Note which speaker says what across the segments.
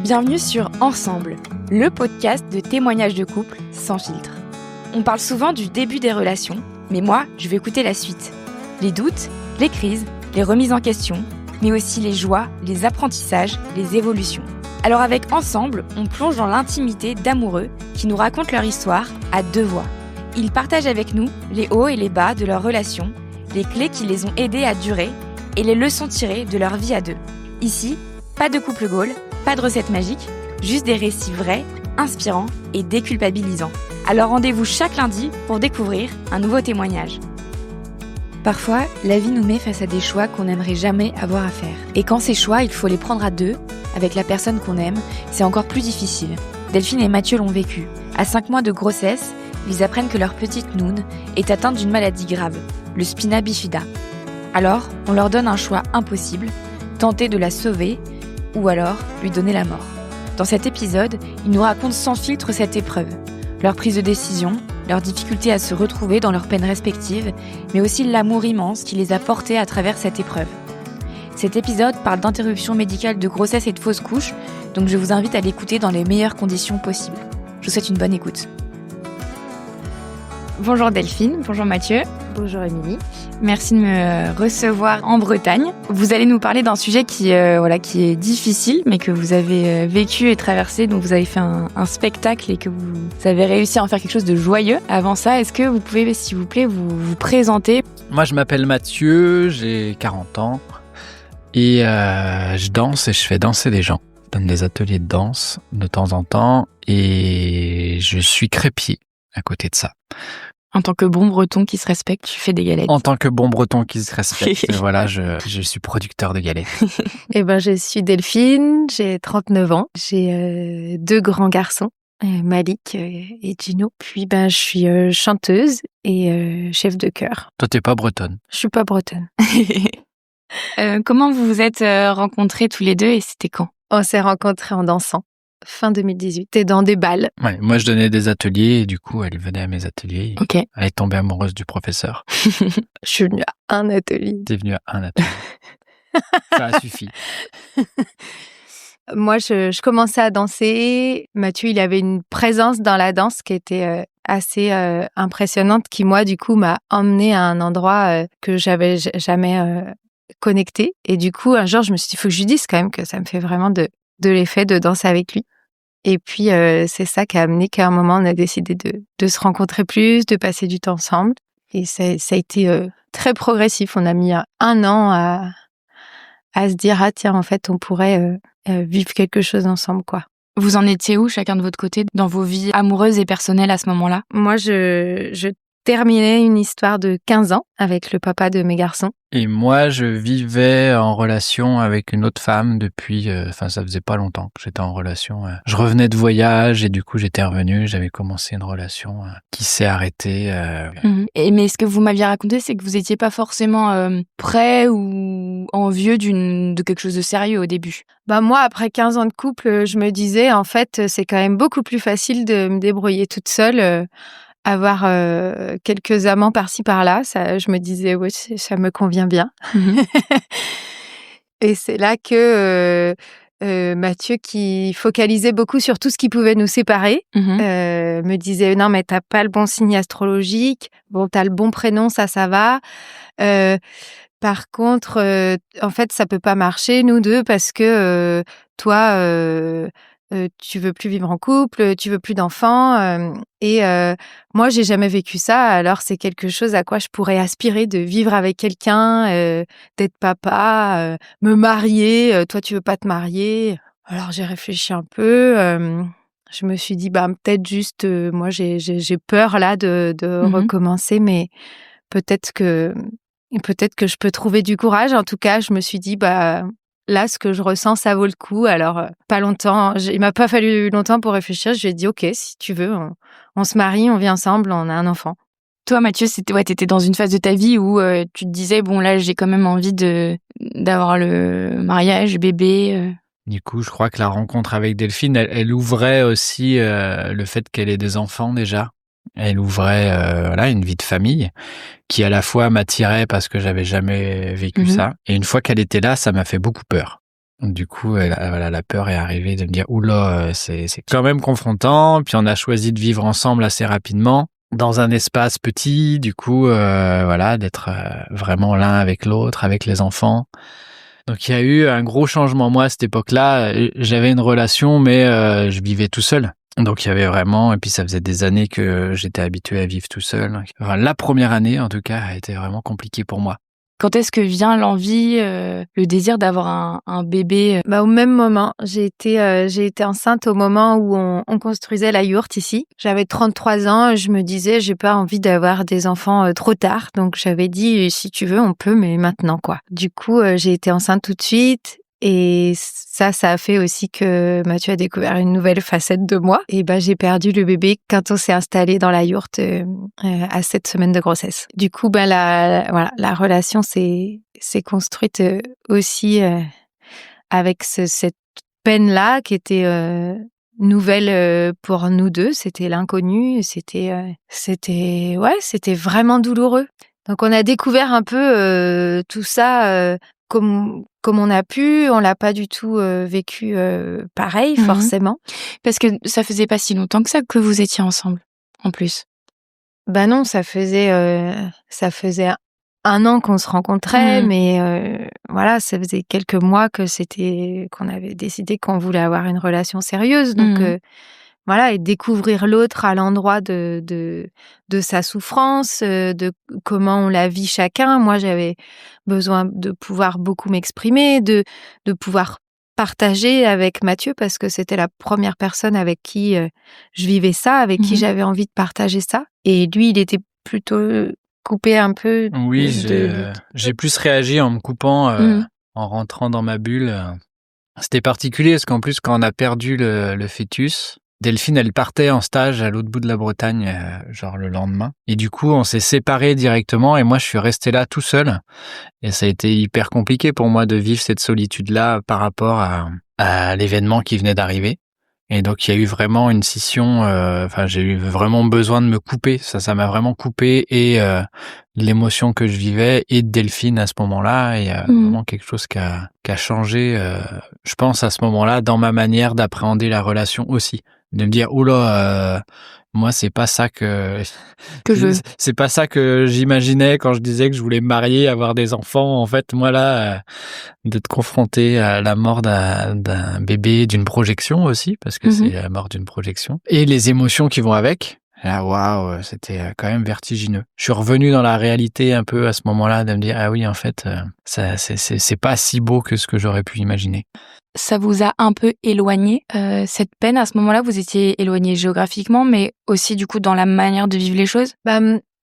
Speaker 1: Bienvenue sur Ensemble, le podcast de témoignages de couple sans filtre. On parle souvent du début des relations, mais moi, je vais écouter la suite. Les doutes, les crises, les remises en question, mais aussi les joies, les apprentissages, les évolutions. Alors avec Ensemble, on plonge dans l'intimité d'amoureux qui nous racontent leur histoire à deux voix. Ils partagent avec nous les hauts et les bas de leur relation, les clés qui les ont aidés à durer et les leçons tirées de leur vie à deux. Ici, pas de couple Gaule, pas de recette magique, juste des récits vrais, inspirants et déculpabilisants. Alors rendez-vous chaque lundi pour découvrir un nouveau témoignage. Parfois, la vie nous met face à des choix qu'on n'aimerait jamais avoir à faire. Et quand ces choix, il faut les prendre à deux, avec la personne qu'on aime, c'est encore plus difficile. Delphine et Mathieu l'ont vécu. À 5 mois de grossesse, ils apprennent que leur petite Noun est atteinte d'une maladie grave, le spina bifida. Alors, on leur donne un choix impossible, tenter de la sauver ou alors lui donner la mort. Dans cet épisode, ils nous racontent sans filtre cette épreuve, leur prise de décision, leur difficulté à se retrouver dans leurs peines respectives, mais aussi l'amour immense qui les a portés à travers cette épreuve. Cet épisode parle d'interruption médicale de grossesse et de fausse couche, donc je vous invite à l'écouter dans les meilleures conditions possibles. Je vous souhaite une bonne écoute. Bonjour Delphine, bonjour Mathieu.
Speaker 2: Bonjour Émilie.
Speaker 1: Merci de me recevoir en Bretagne. Vous allez nous parler d'un sujet qui est difficile, mais que vous avez vécu et traversé. Donc vous avez fait un spectacle et que vous avez réussi à en faire quelque chose de joyeux. Avant ça, est-ce que vous pouvez, s'il vous plaît, vous présenter ?
Speaker 3: Moi, je m'appelle Mathieu, j'ai 40 ans et je danse et je fais danser des gens. Je donne des ateliers de danse de temps en temps et je suis crépier à côté de ça.
Speaker 1: En tant que bon breton qui se respecte, tu fais des galettes.
Speaker 3: En tant que bon breton qui se respecte, voilà, je suis producteur de galettes.
Speaker 2: Je suis Delphine, j'ai 39 ans, j'ai 2 grands garçons, Malik et Gino. Puis je suis chanteuse et chef de chœur.
Speaker 3: Toi, t'es pas bretonne.
Speaker 2: Je suis pas bretonne.
Speaker 1: Comment vous vous êtes rencontrés tous les deux et c'était quand ?
Speaker 2: On s'est rencontrés en dansant. Fin 2018, et dans des balles.
Speaker 3: Ouais, moi je donnais des ateliers et du coup elle venait à mes ateliers.
Speaker 1: Ok.
Speaker 3: Elle est tombée amoureuse du professeur.
Speaker 2: Je suis venue à un atelier.
Speaker 3: T'es venue à un atelier. Ça a suffi.
Speaker 2: Moi je commençais à danser. Mathieu il avait une présence dans la danse qui était assez impressionnante, qui moi du coup m'a emmenée à un endroit que j'avais jamais connecté. Et du coup un jour je me suis dit, il faut que je lui dise quand même que ça me fait vraiment de l'effet de danser avec lui. Et puis, c'est ça qui a amené qu'à un moment, on a décidé de se rencontrer plus, de passer du temps ensemble. Et ça a été très progressif. On a mis 1 an à se dire, ah tiens, en fait, on pourrait vivre quelque chose ensemble, quoi.
Speaker 1: Vous en étiez où, chacun de votre côté, dans vos vies amoureuses et personnelles à ce moment-là ?
Speaker 2: Moi, je terminais une histoire de 15 ans avec le papa de mes garçons.
Speaker 3: Et moi, je vivais en relation avec une autre femme depuis... ça faisait pas longtemps que j'étais en relation. Je revenais de voyage et du coup, j'étais revenu. J'avais commencé une relation qui s'est arrêtée.
Speaker 1: Mais ce que vous m'aviez raconté, c'est que vous étiez pas forcément prêt ou envieux de quelque chose de sérieux au début.
Speaker 2: Moi, après 15 ans de couple, je me disais, en fait, c'est quand même beaucoup plus facile de me débrouiller toute seule. Avoir quelques amants par-ci par-là, ça, je me disais ouais, ça me convient bien. Et c'est là que Mathieu, qui focalisait beaucoup sur tout ce qui pouvait nous séparer, me disait non mais t'as pas le bon signe astrologique, bon t'as le bon prénom, ça va. Par contre, en fait ça peut pas marcher nous deux parce que toi tu veux plus vivre en couple, tu veux plus d'enfants, et moi j'ai jamais vécu ça, alors c'est quelque chose à quoi je pourrais aspirer, de vivre avec quelqu'un, d'être papa, me marier, toi tu veux pas te marier. Alors j'ai réfléchi un peu, je me suis dit peut-être juste moi j'ai peur là de recommencer, mais peut-être que je peux trouver du courage. En tout cas, je me suis dit là, ce que je ressens, ça vaut le coup. Alors, pas longtemps, il m'a pas fallu longtemps pour réfléchir. Je lui ai dit, ok, si tu veux, on se marie, on vit ensemble, on a un enfant.
Speaker 1: Toi, Mathieu, t'étais dans une phase de ta vie où tu te disais, bon, là, j'ai quand même envie d'avoir le mariage, bébé.
Speaker 3: Du coup, je crois que la rencontre avec Delphine, elle ouvrait aussi le fait qu'elle ait des enfants déjà. Elle ouvrait une vie de famille qui à la fois m'attirait parce que j'avais jamais vécu ça. Et une fois qu'elle était là, ça m'a fait beaucoup peur. Du coup, voilà, la peur est arrivée de me dire, oula, c'est quand même confrontant. Puis on a choisi de vivre ensemble assez rapidement dans un espace petit. Du coup, voilà, d'être vraiment l'un avec l'autre, avec les enfants. Donc il y a eu un gros changement. Moi, à cette époque-là, j'avais une relation, mais je vivais tout seul. Donc il y avait vraiment, et puis ça faisait des années que j'étais habitué à vivre tout seul. Enfin, la première année, en tout cas, a été vraiment compliquée pour moi.
Speaker 1: Quand est-ce que vient l'envie, le désir d'avoir un bébé?
Speaker 2: Au même moment, j'ai été enceinte au moment où on construisait la yourte ici. J'avais 33 ans, je me disais, j'ai pas envie d'avoir des enfants trop tard. Donc j'avais dit, si tu veux, on peut, mais maintenant, quoi. Du coup, j'ai été enceinte tout de suite. Et ça a fait aussi que Mathieu a découvert une nouvelle facette de moi. Et j'ai perdu le bébé quand on s'est installé dans la yourte à 7 semaines de grossesse. Du coup, la relation s'est construite aussi avec cette peine-là qui était nouvelle pour nous deux. C'était l'inconnu. C'était vraiment douloureux. Donc on a découvert un peu tout ça comme on a pu. On l'a pas du tout vécu pareil, forcément.
Speaker 1: Parce que ça faisait pas si longtemps que ça que vous étiez ensemble, en plus.
Speaker 2: Non, ça faisait 1 an qu'on se rencontrait, mais voilà, ça faisait quelques mois qu'on avait décidé qu'on voulait avoir une relation sérieuse. Donc voilà, et découvrir l'autre à l'endroit de sa souffrance, de comment on la vit chacun. Moi, j'avais besoin de pouvoir beaucoup m'exprimer, de pouvoir partager avec Mathieu, parce que c'était la première personne avec qui je vivais ça, avec qui j'avais envie de partager ça. Et lui, il était plutôt coupé un peu.
Speaker 3: Oui, j'ai plus réagi en me coupant, en rentrant dans ma bulle. C'était particulier parce qu'en plus, quand on a perdu le fœtus, Delphine, elle partait en stage à l'autre bout de la Bretagne, genre le lendemain. Et du coup, on s'est séparés directement et moi, je suis resté là tout seul. Et ça a été hyper compliqué pour moi de vivre cette solitude-là par rapport à l'événement qui venait d'arriver. Et donc, il y a eu vraiment une scission. J'ai eu vraiment besoin de me couper. Ça m'a vraiment coupé et l'émotion que je vivais et de Delphine à ce moment-là. Et vraiment quelque chose qui a changé, je pense, à ce moment-là, dans ma manière d'appréhender la relation aussi. De me dire, oula, moi, c'est pas ça c'est pas ça que j'imaginais quand je disais que je voulais me marier, avoir des enfants. En fait, moi, là, d'être confronté à la mort d'un bébé, d'une projection aussi, parce que c'est la mort d'une projection, et les émotions qui vont avec. Là, waouh, c'était quand même vertigineux. Je suis revenu dans la réalité un peu à ce moment-là, de me dire, ah oui, en fait, ça, c'est pas si beau que ce que j'aurais pu imaginer.
Speaker 1: Ça vous a un peu éloigné, cette peine? À ce moment-là, vous étiez éloigné géographiquement, mais aussi du coup dans la manière de vivre les choses?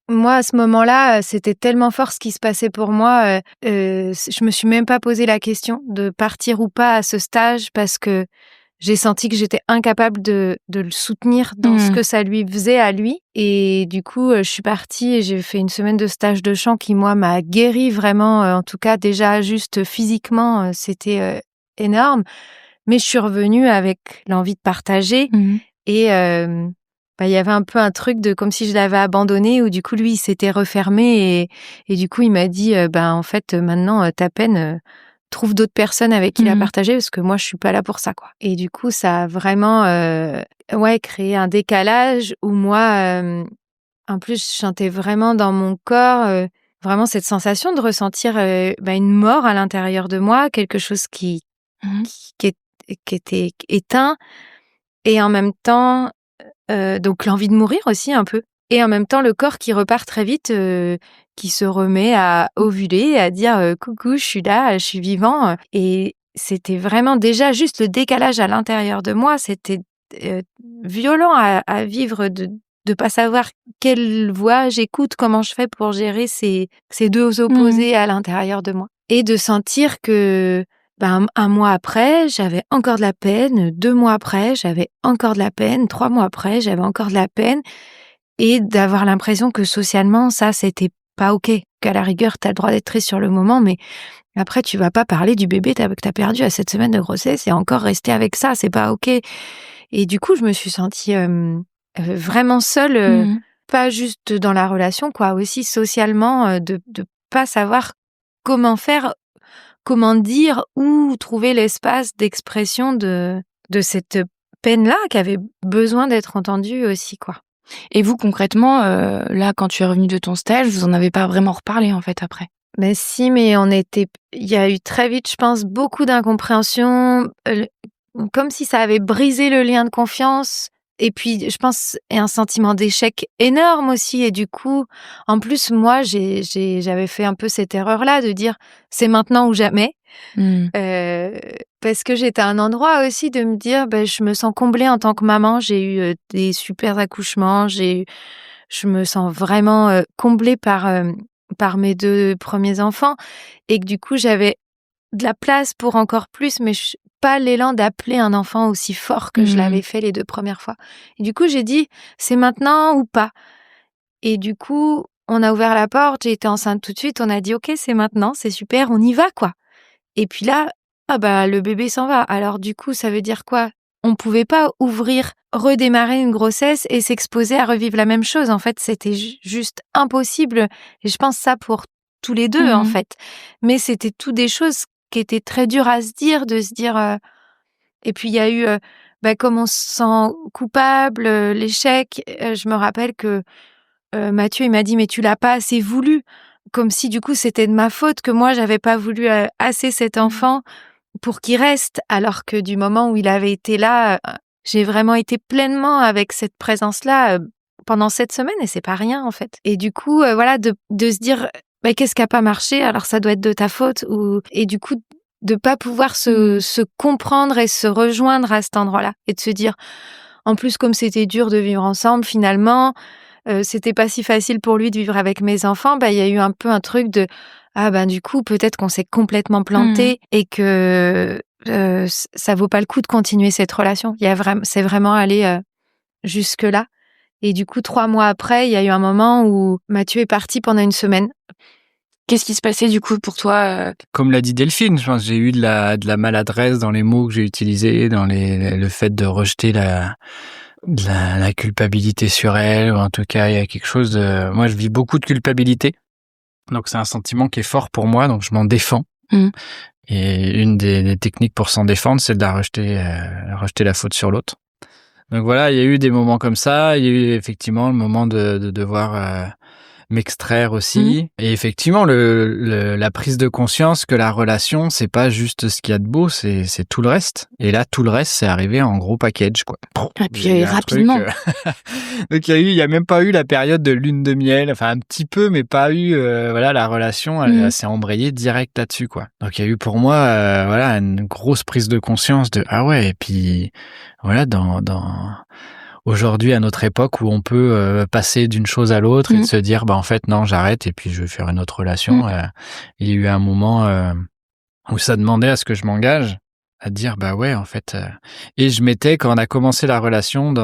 Speaker 2: Moi, à ce moment-là, c'était tellement fort ce qui se passait pour moi. Je me suis même pas posé la question de partir ou pas à ce stage, parce que j'ai senti que j'étais incapable de le soutenir dans ce que ça lui faisait à lui. Et du coup, je suis partie et j'ai fait une semaine de stage de chant qui, moi, m'a guérie vraiment. En tout cas, déjà, juste physiquement, c'était énorme. Mais je suis revenue avec l'envie de partager. Et il y avait un peu un truc de comme si je l'avais abandonné, où du coup, lui, il s'était refermé. Et du coup, il m'a dit, en fait, maintenant, ta peine... trouve d'autres personnes avec qui la partager, parce que moi, je suis pas là pour ça, quoi. Et du coup, ça a vraiment créé un décalage où moi, en plus, je sentais vraiment dans mon corps vraiment cette sensation de ressentir une mort à l'intérieur de moi, quelque chose qui était éteint, et en même temps, donc l'envie de mourir aussi un peu. Et en même temps, le corps qui repart très vite, qui se remet à ovuler, à dire coucou, je suis là, je suis vivant. Et c'était vraiment déjà juste le décalage à l'intérieur de moi. C'était violent à vivre, de pas savoir quelle voix j'écoute, comment je fais pour gérer ces deux opposés à l'intérieur de moi. Et de sentir que 1 mois après, j'avais encore de la peine. 2 mois après, j'avais encore de la peine. 3 mois après, j'avais encore de la peine. Et d'avoir l'impression que socialement, ça, c'était pas OK. Qu'à la rigueur, t'as le droit d'être triste sur le moment, mais après, tu vas pas parler du bébé que t'as perdu à 7 semaines de grossesse et encore rester avec ça, c'est pas OK. Et du coup, je me suis sentie vraiment seule, pas juste dans la relation, quoi, aussi socialement, de pas savoir comment faire comment dire, où trouver l'espace d'expression de cette peine-là qui avait besoin d'être entendue aussi, quoi.
Speaker 1: Et vous, concrètement, là, quand tu es revenue de ton stage, vous en avez pas vraiment reparlé, en fait, après?
Speaker 2: Mais si, mais il y a eu très vite, je pense, beaucoup d'incompréhension, comme si ça avait brisé le lien de confiance. Et puis, je pense, et un sentiment d'échec énorme aussi. Et du coup, en plus, moi, j'avais fait un peu cette erreur-là de dire c'est maintenant ou jamais. Parce que j'étais à un endroit aussi de me dire, je me sens comblée en tant que maman. J'ai eu des super accouchements. Je me sens vraiment comblée par mes 2 premiers enfants. Et que du coup, j'avais de la place pour encore plus, mais pas l'élan d'appeler un enfant aussi fort que je l'avais fait les 2 premières fois. Et du coup, j'ai dit, c'est maintenant ou pas. Et du coup, on a ouvert la porte, j'ai été enceinte tout de suite, on a dit, ok, c'est maintenant, c'est super, on y va, quoi. Et puis là, le bébé s'en va. Alors du coup, ça veut dire quoi? On pouvait pas redémarrer une grossesse et s'exposer à revivre la même chose. En fait, c'était juste impossible. Et je pense ça pour tous les 2, en fait. Mais c'était tout des choses qui étaient très dures à se dire, Et puis il y a eu, comme on se sent coupable, l'échec. Je me rappelle que Mathieu, il m'a dit, mais tu l'as pas assez voulu. Comme si du coup c'était de ma faute, que moi j'avais pas voulu assez cet enfant pour qu'il reste, alors que du moment où il avait été là, j'ai vraiment été pleinement avec cette présence-là pendant 7 semaines, et c'est pas rien en fait. Et du coup, de se dire qu'est-ce qui a pas marché, alors ça doit être de ta faute, et du coup de pas pouvoir se comprendre et se rejoindre à cet endroit-là, et de se dire, en plus comme c'était dur de vivre ensemble finalement. C'était pas si facile pour lui de vivre avec mes enfants, il y a eu un peu un truc de du coup peut-être qu'on s'est complètement planté et que ça vaut pas le coup de continuer cette relation. C'est vraiment allé jusque là. Et du coup 3 mois après, il y a eu un moment où Mathieu est parti pendant 1 semaine.
Speaker 1: Qu'est-ce qui se passait du coup pour toi?
Speaker 3: Comme l'a dit Delphine, je pense que j'ai eu de la maladresse dans les mots que j'ai utilisés, dans le fait de rejeter la culpabilité sur elle, ou en tout cas il y a quelque chose de... Moi je vis beaucoup de culpabilité, donc c'est un sentiment qui est fort pour moi, donc je m'en défends. Et une des techniques pour s'en défendre, c'est de rejeter la faute sur l'autre. Donc voilà, il y a eu des moments comme ça, il y a eu effectivement le moment de devoir m'extraire aussi. Et effectivement, la prise de conscience que la relation, c'est pas juste ce qu'il y a de beau, c'est tout le reste. Et là, tout le reste, c'est arrivé en gros package, quoi.
Speaker 1: Et puis rapidement.
Speaker 3: Donc il y a même pas eu la période de lune de miel, enfin un petit peu, mais pas eu, la relation, elle s'est embrayée direct là-dessus, quoi. Donc il y a eu pour moi, une grosse prise de conscience de, ah ouais, et puis, voilà, aujourd'hui, à notre époque où on peut passer d'une chose à l'autre et de se dire, en fait, non, j'arrête et puis je vais faire une autre relation. Il y a eu un moment où ça demandait à ce que je m'engage, à dire, ouais, en fait. Et quand on a commencé la relation,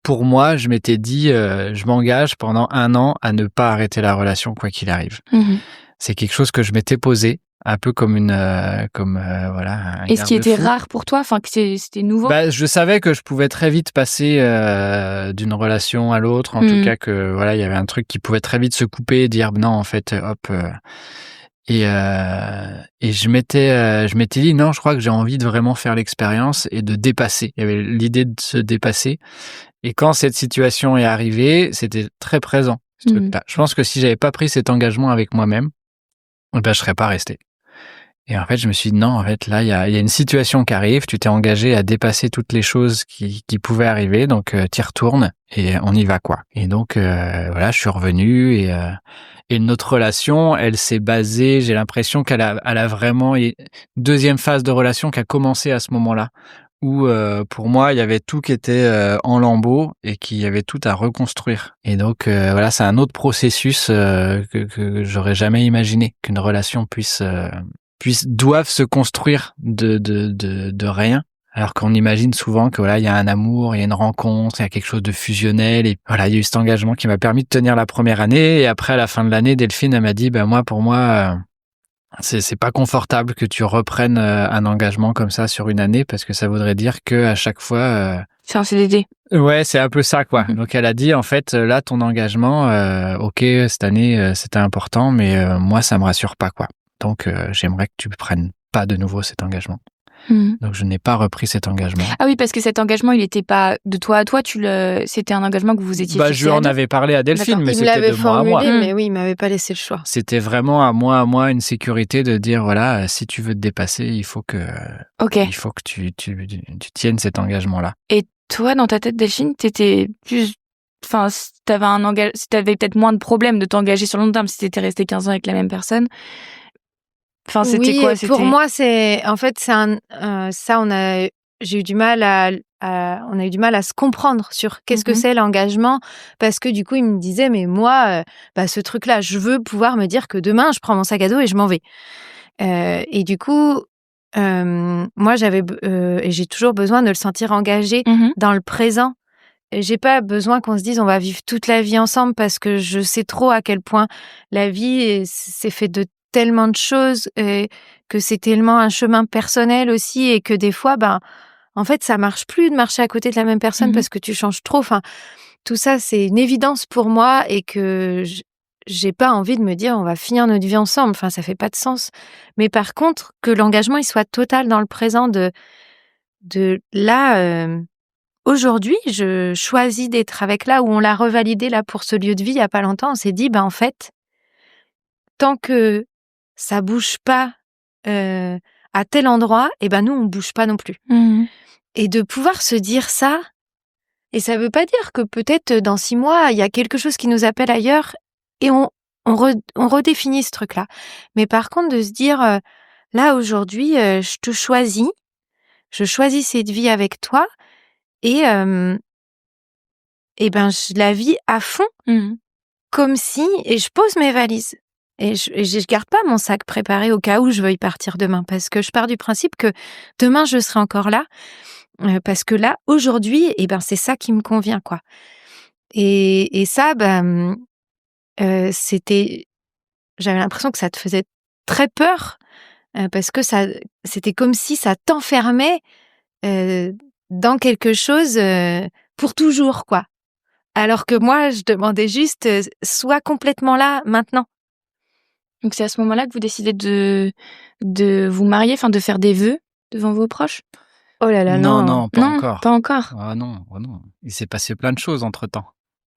Speaker 3: pour moi, je m'étais dit, je m'engage pendant 1 an à ne pas arrêter la relation, quoi qu'il arrive. C'est quelque chose que je m'étais posé. Un peu comme un
Speaker 1: Et ce qui était rare pour toi, enfin que c'était nouveau.
Speaker 3: Je savais que je pouvais très vite passer d'une relation à l'autre, en tout cas que il y avait un truc qui pouvait très vite se couper et dire non en fait hop. Et je m'étais dit non, je crois que j'ai envie de vraiment faire l'expérience et de dépasser. Il y avait l'idée de se dépasser. Et quand cette situation est arrivée, c'était très présent ce truc-là. Je pense que si j'avais pas pris cet engagement avec moi-même, je serais pas resté. Et en fait, je me suis dit, non, en fait, là, il y a une situation qui arrive, tu t'es engagé à dépasser toutes les choses qui pouvaient arriver, donc t'y retournes et on y va, quoi. Et donc, je suis revenu et notre relation, elle s'est basée, j'ai l'impression qu'elle a vraiment une deuxième phase de relation qui a commencé à ce moment-là, où pour moi, il y avait tout qui était en lambeaux et qu'il y avait tout à reconstruire. Et donc, c'est un autre processus que j'aurais jamais imaginé qu'une relation doivent se construire de rien, alors qu'on imagine souvent que il y a un amour, il y a une rencontre, il y a quelque chose de fusionnel, et il y a eu cet engagement qui m'a permis de tenir la première année. Et après, à la fin de l'année, Delphine elle m'a dit pour moi c'est pas confortable que tu reprennes un engagement comme ça sur 1 année, parce que ça voudrait dire que à chaque fois
Speaker 1: c'est un CDD.
Speaker 3: Ouais, c'est un peu ça, quoi. Donc elle a dit, en fait, là, ton engagement, ok, cette année, c'était important, mais moi, ça me rassure pas, quoi. Donc, j'aimerais que tu prennes pas de nouveau cet engagement.
Speaker 1: Mhm.
Speaker 3: Donc, je n'ai pas repris cet engagement.
Speaker 1: Ah oui, parce que cet engagement, il n'était pas de toi à toi, c'était un engagement que vous étiez fixé
Speaker 3: Je lui en avais parlé à Delphine,
Speaker 1: D'accord.
Speaker 3: mais
Speaker 2: Il me
Speaker 3: c'était
Speaker 2: l'avait
Speaker 3: de moi à moi.
Speaker 2: formulé, mais oui, il m'avait pas laissé le choix.
Speaker 3: C'était vraiment à moi une sécurité de dire, voilà, si tu veux te dépasser, il faut que tu tiennes cet engagement-là.
Speaker 1: Et toi, dans ta tête, Delphine, t'étais plus... Enfin, t'avais peut-être moins de problèmes de t'engager sur le long terme si t'étais resté 15 ans avec la même personne. Enfin, c'était quoi?
Speaker 2: Pour moi, c'est j'ai eu du mal on a eu du mal à se comprendre sur qu'est-ce que c'est l'engagement, parce que du coup, il me disait, mais moi, ce truc-là, je veux pouvoir me dire que demain, je prends mon sac à dos et je m'en vais. Et du coup, moi, et j'ai toujours besoin de le sentir engagé dans le présent. Et j'ai pas besoin qu'on se dise on va vivre toute la vie ensemble, parce que je sais trop à quel point la vie c'est fait de tellement de choses, et que c'est tellement un chemin personnel aussi, et que des fois, en fait, ça marche plus de marcher à côté de la même personne parce que tu changes trop. Enfin, tout ça, c'est une évidence pour moi, et que j'ai pas envie de me dire on va finir notre vie ensemble. Enfin, ça fait pas de sens. Mais par contre, que l'engagement il soit total dans le présent, de là. Aujourd'hui, je choisis d'être avec là, où on l'a revalidé là pour ce lieu de vie il y a pas longtemps. On s'est dit, en fait, tant que ça bouge pas à tel endroit, nous on bouge pas non plus. Et de pouvoir se dire ça, et ça veut pas dire que peut-être dans 6 mois il y a quelque chose qui nous appelle ailleurs, et on redéfinit ce truc-là. Mais par contre, de se dire là aujourd'hui, je te choisis, je choisis cette vie avec toi. Et je la vis à fond, comme si, et je pose mes valises. Et je garde pas mon sac préparé au cas où je veuille partir demain, parce que je pars du principe que demain je serai encore là, parce que là, aujourd'hui, c'est ça qui me convient, quoi. Et ça, j'avais l'impression que ça te faisait très peur, parce que c'était comme si ça t'enfermait dans quelque chose pour toujours, quoi. Alors que moi, je demandais juste, sois complètement là, maintenant. Donc c'est à ce moment-là que vous décidez de vous marier, enfin de faire des vœux devant vos proches? Oh là là,
Speaker 3: non, pas encore.
Speaker 1: Pas encore.
Speaker 3: Ah non. Il s'est passé plein de choses entre-temps.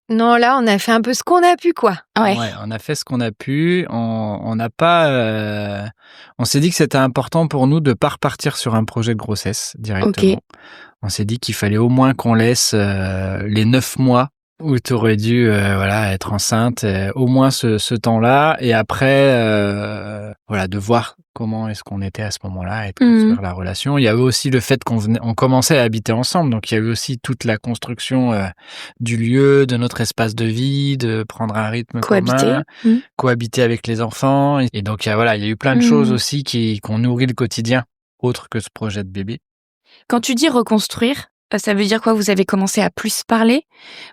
Speaker 2: Non, là, on a fait un peu ce qu'on a pu, quoi.
Speaker 1: Ouais,
Speaker 3: on a fait ce qu'on a pu. On n'a pas... on s'est dit que c'était important pour nous de pas repartir sur un projet de grossesse directement.
Speaker 1: Ok.
Speaker 3: On s'est dit qu'il fallait au moins qu'on laisse les 9 mois où tu aurais dû être enceinte, au moins ce temps-là, et après de voir comment est-ce qu'on était à ce moment-là et de construire la relation. Il y avait aussi le fait qu'on commençait à habiter ensemble, donc il y avait aussi toute la construction du lieu, de notre espace de vie, de prendre un rythme commun, cohabiter avec les enfants, et donc il y a eu plein de choses aussi qu'on nourrit le quotidien, autre que ce projet de bébé.
Speaker 1: Quand tu dis reconstruire, ça veut dire quoi? Vous avez commencé à plus parler?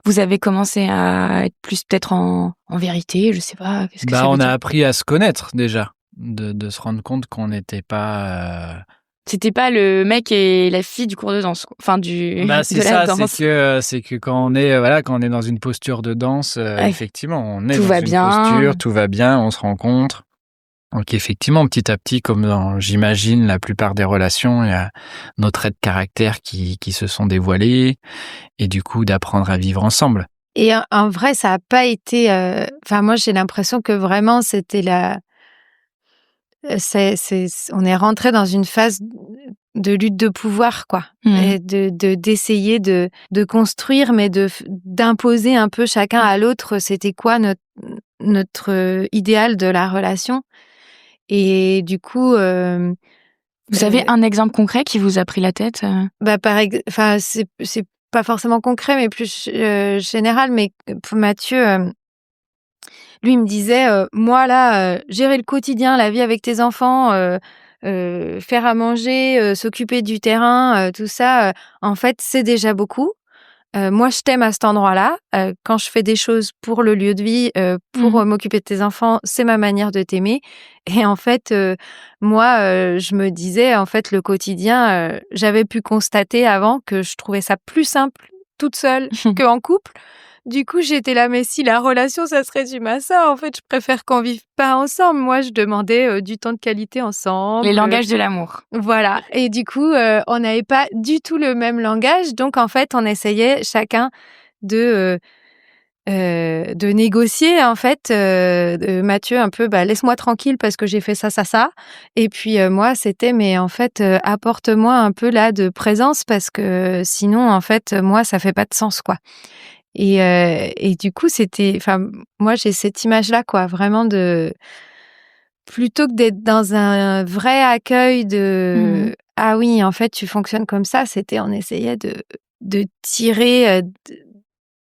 Speaker 1: Vous avez commencé à être plus peut-être en vérité? Je sais pas. Qu'est-ce que ça veut dire?
Speaker 3: On a appris à se connaître déjà, de se rendre compte qu'on n'était pas...
Speaker 1: C'était pas le mec et la fille du cours de danse, enfin de la danse.
Speaker 3: C'est que quand on est dans une posture de danse, effectivement, on est
Speaker 1: tout
Speaker 3: dans
Speaker 1: va
Speaker 3: une
Speaker 1: bien.
Speaker 3: posture, tout va bien, on se rencontre. Donc effectivement, petit à petit, comme dans, j'imagine, la plupart des relations, il y a nos traits de caractère qui se sont dévoilés, et du coup d'apprendre à vivre ensemble.
Speaker 2: Et en vrai, ça a pas été... moi, j'ai l'impression que vraiment, c'était on est rentré dans une phase de lutte de pouvoir, quoi. Et d'essayer de construire, mais d'imposer un peu chacun à l'autre, c'était quoi notre idéal de la relation. Et du coup...
Speaker 1: vous avez un exemple concret qui vous a pris la tête?
Speaker 2: C'est pas forcément concret, mais plus général. Mais pour Mathieu, lui, il me disait, moi là, gérer le quotidien, la vie avec tes enfants, faire à manger, s'occuper du terrain, tout ça, en fait, c'est déjà beaucoup. Moi, je t'aime à cet endroit-là. Quand je fais des choses pour le lieu de vie, pour m'occuper de tes enfants, c'est ma manière de t'aimer. Et en fait, moi, je me disais, en fait, le quotidien, j'avais pu constater avant que je trouvais ça plus simple toute seule qu'en couple. Du coup, j'étais là, mais si la relation, ça se résume à ça, en fait, je préfère qu'on vive pas ensemble. Moi, je demandais du temps de qualité ensemble.
Speaker 1: Les langages de l'amour.
Speaker 2: Voilà. Et du coup, on n'avait pas du tout le même langage. Donc, en fait, on essayait chacun de négocier, en fait. Mathieu, un peu, laisse-moi tranquille parce que j'ai fait ça. Et puis, moi, c'était, mais en fait, apporte-moi un peu là de présence parce que sinon, en fait, moi, ça fait pas de sens, quoi. Et du coup, moi, j'ai cette image-là, quoi, vraiment plutôt que d'être dans un vrai accueil ah oui, en fait, tu fonctionnes comme ça, on essayait de tirer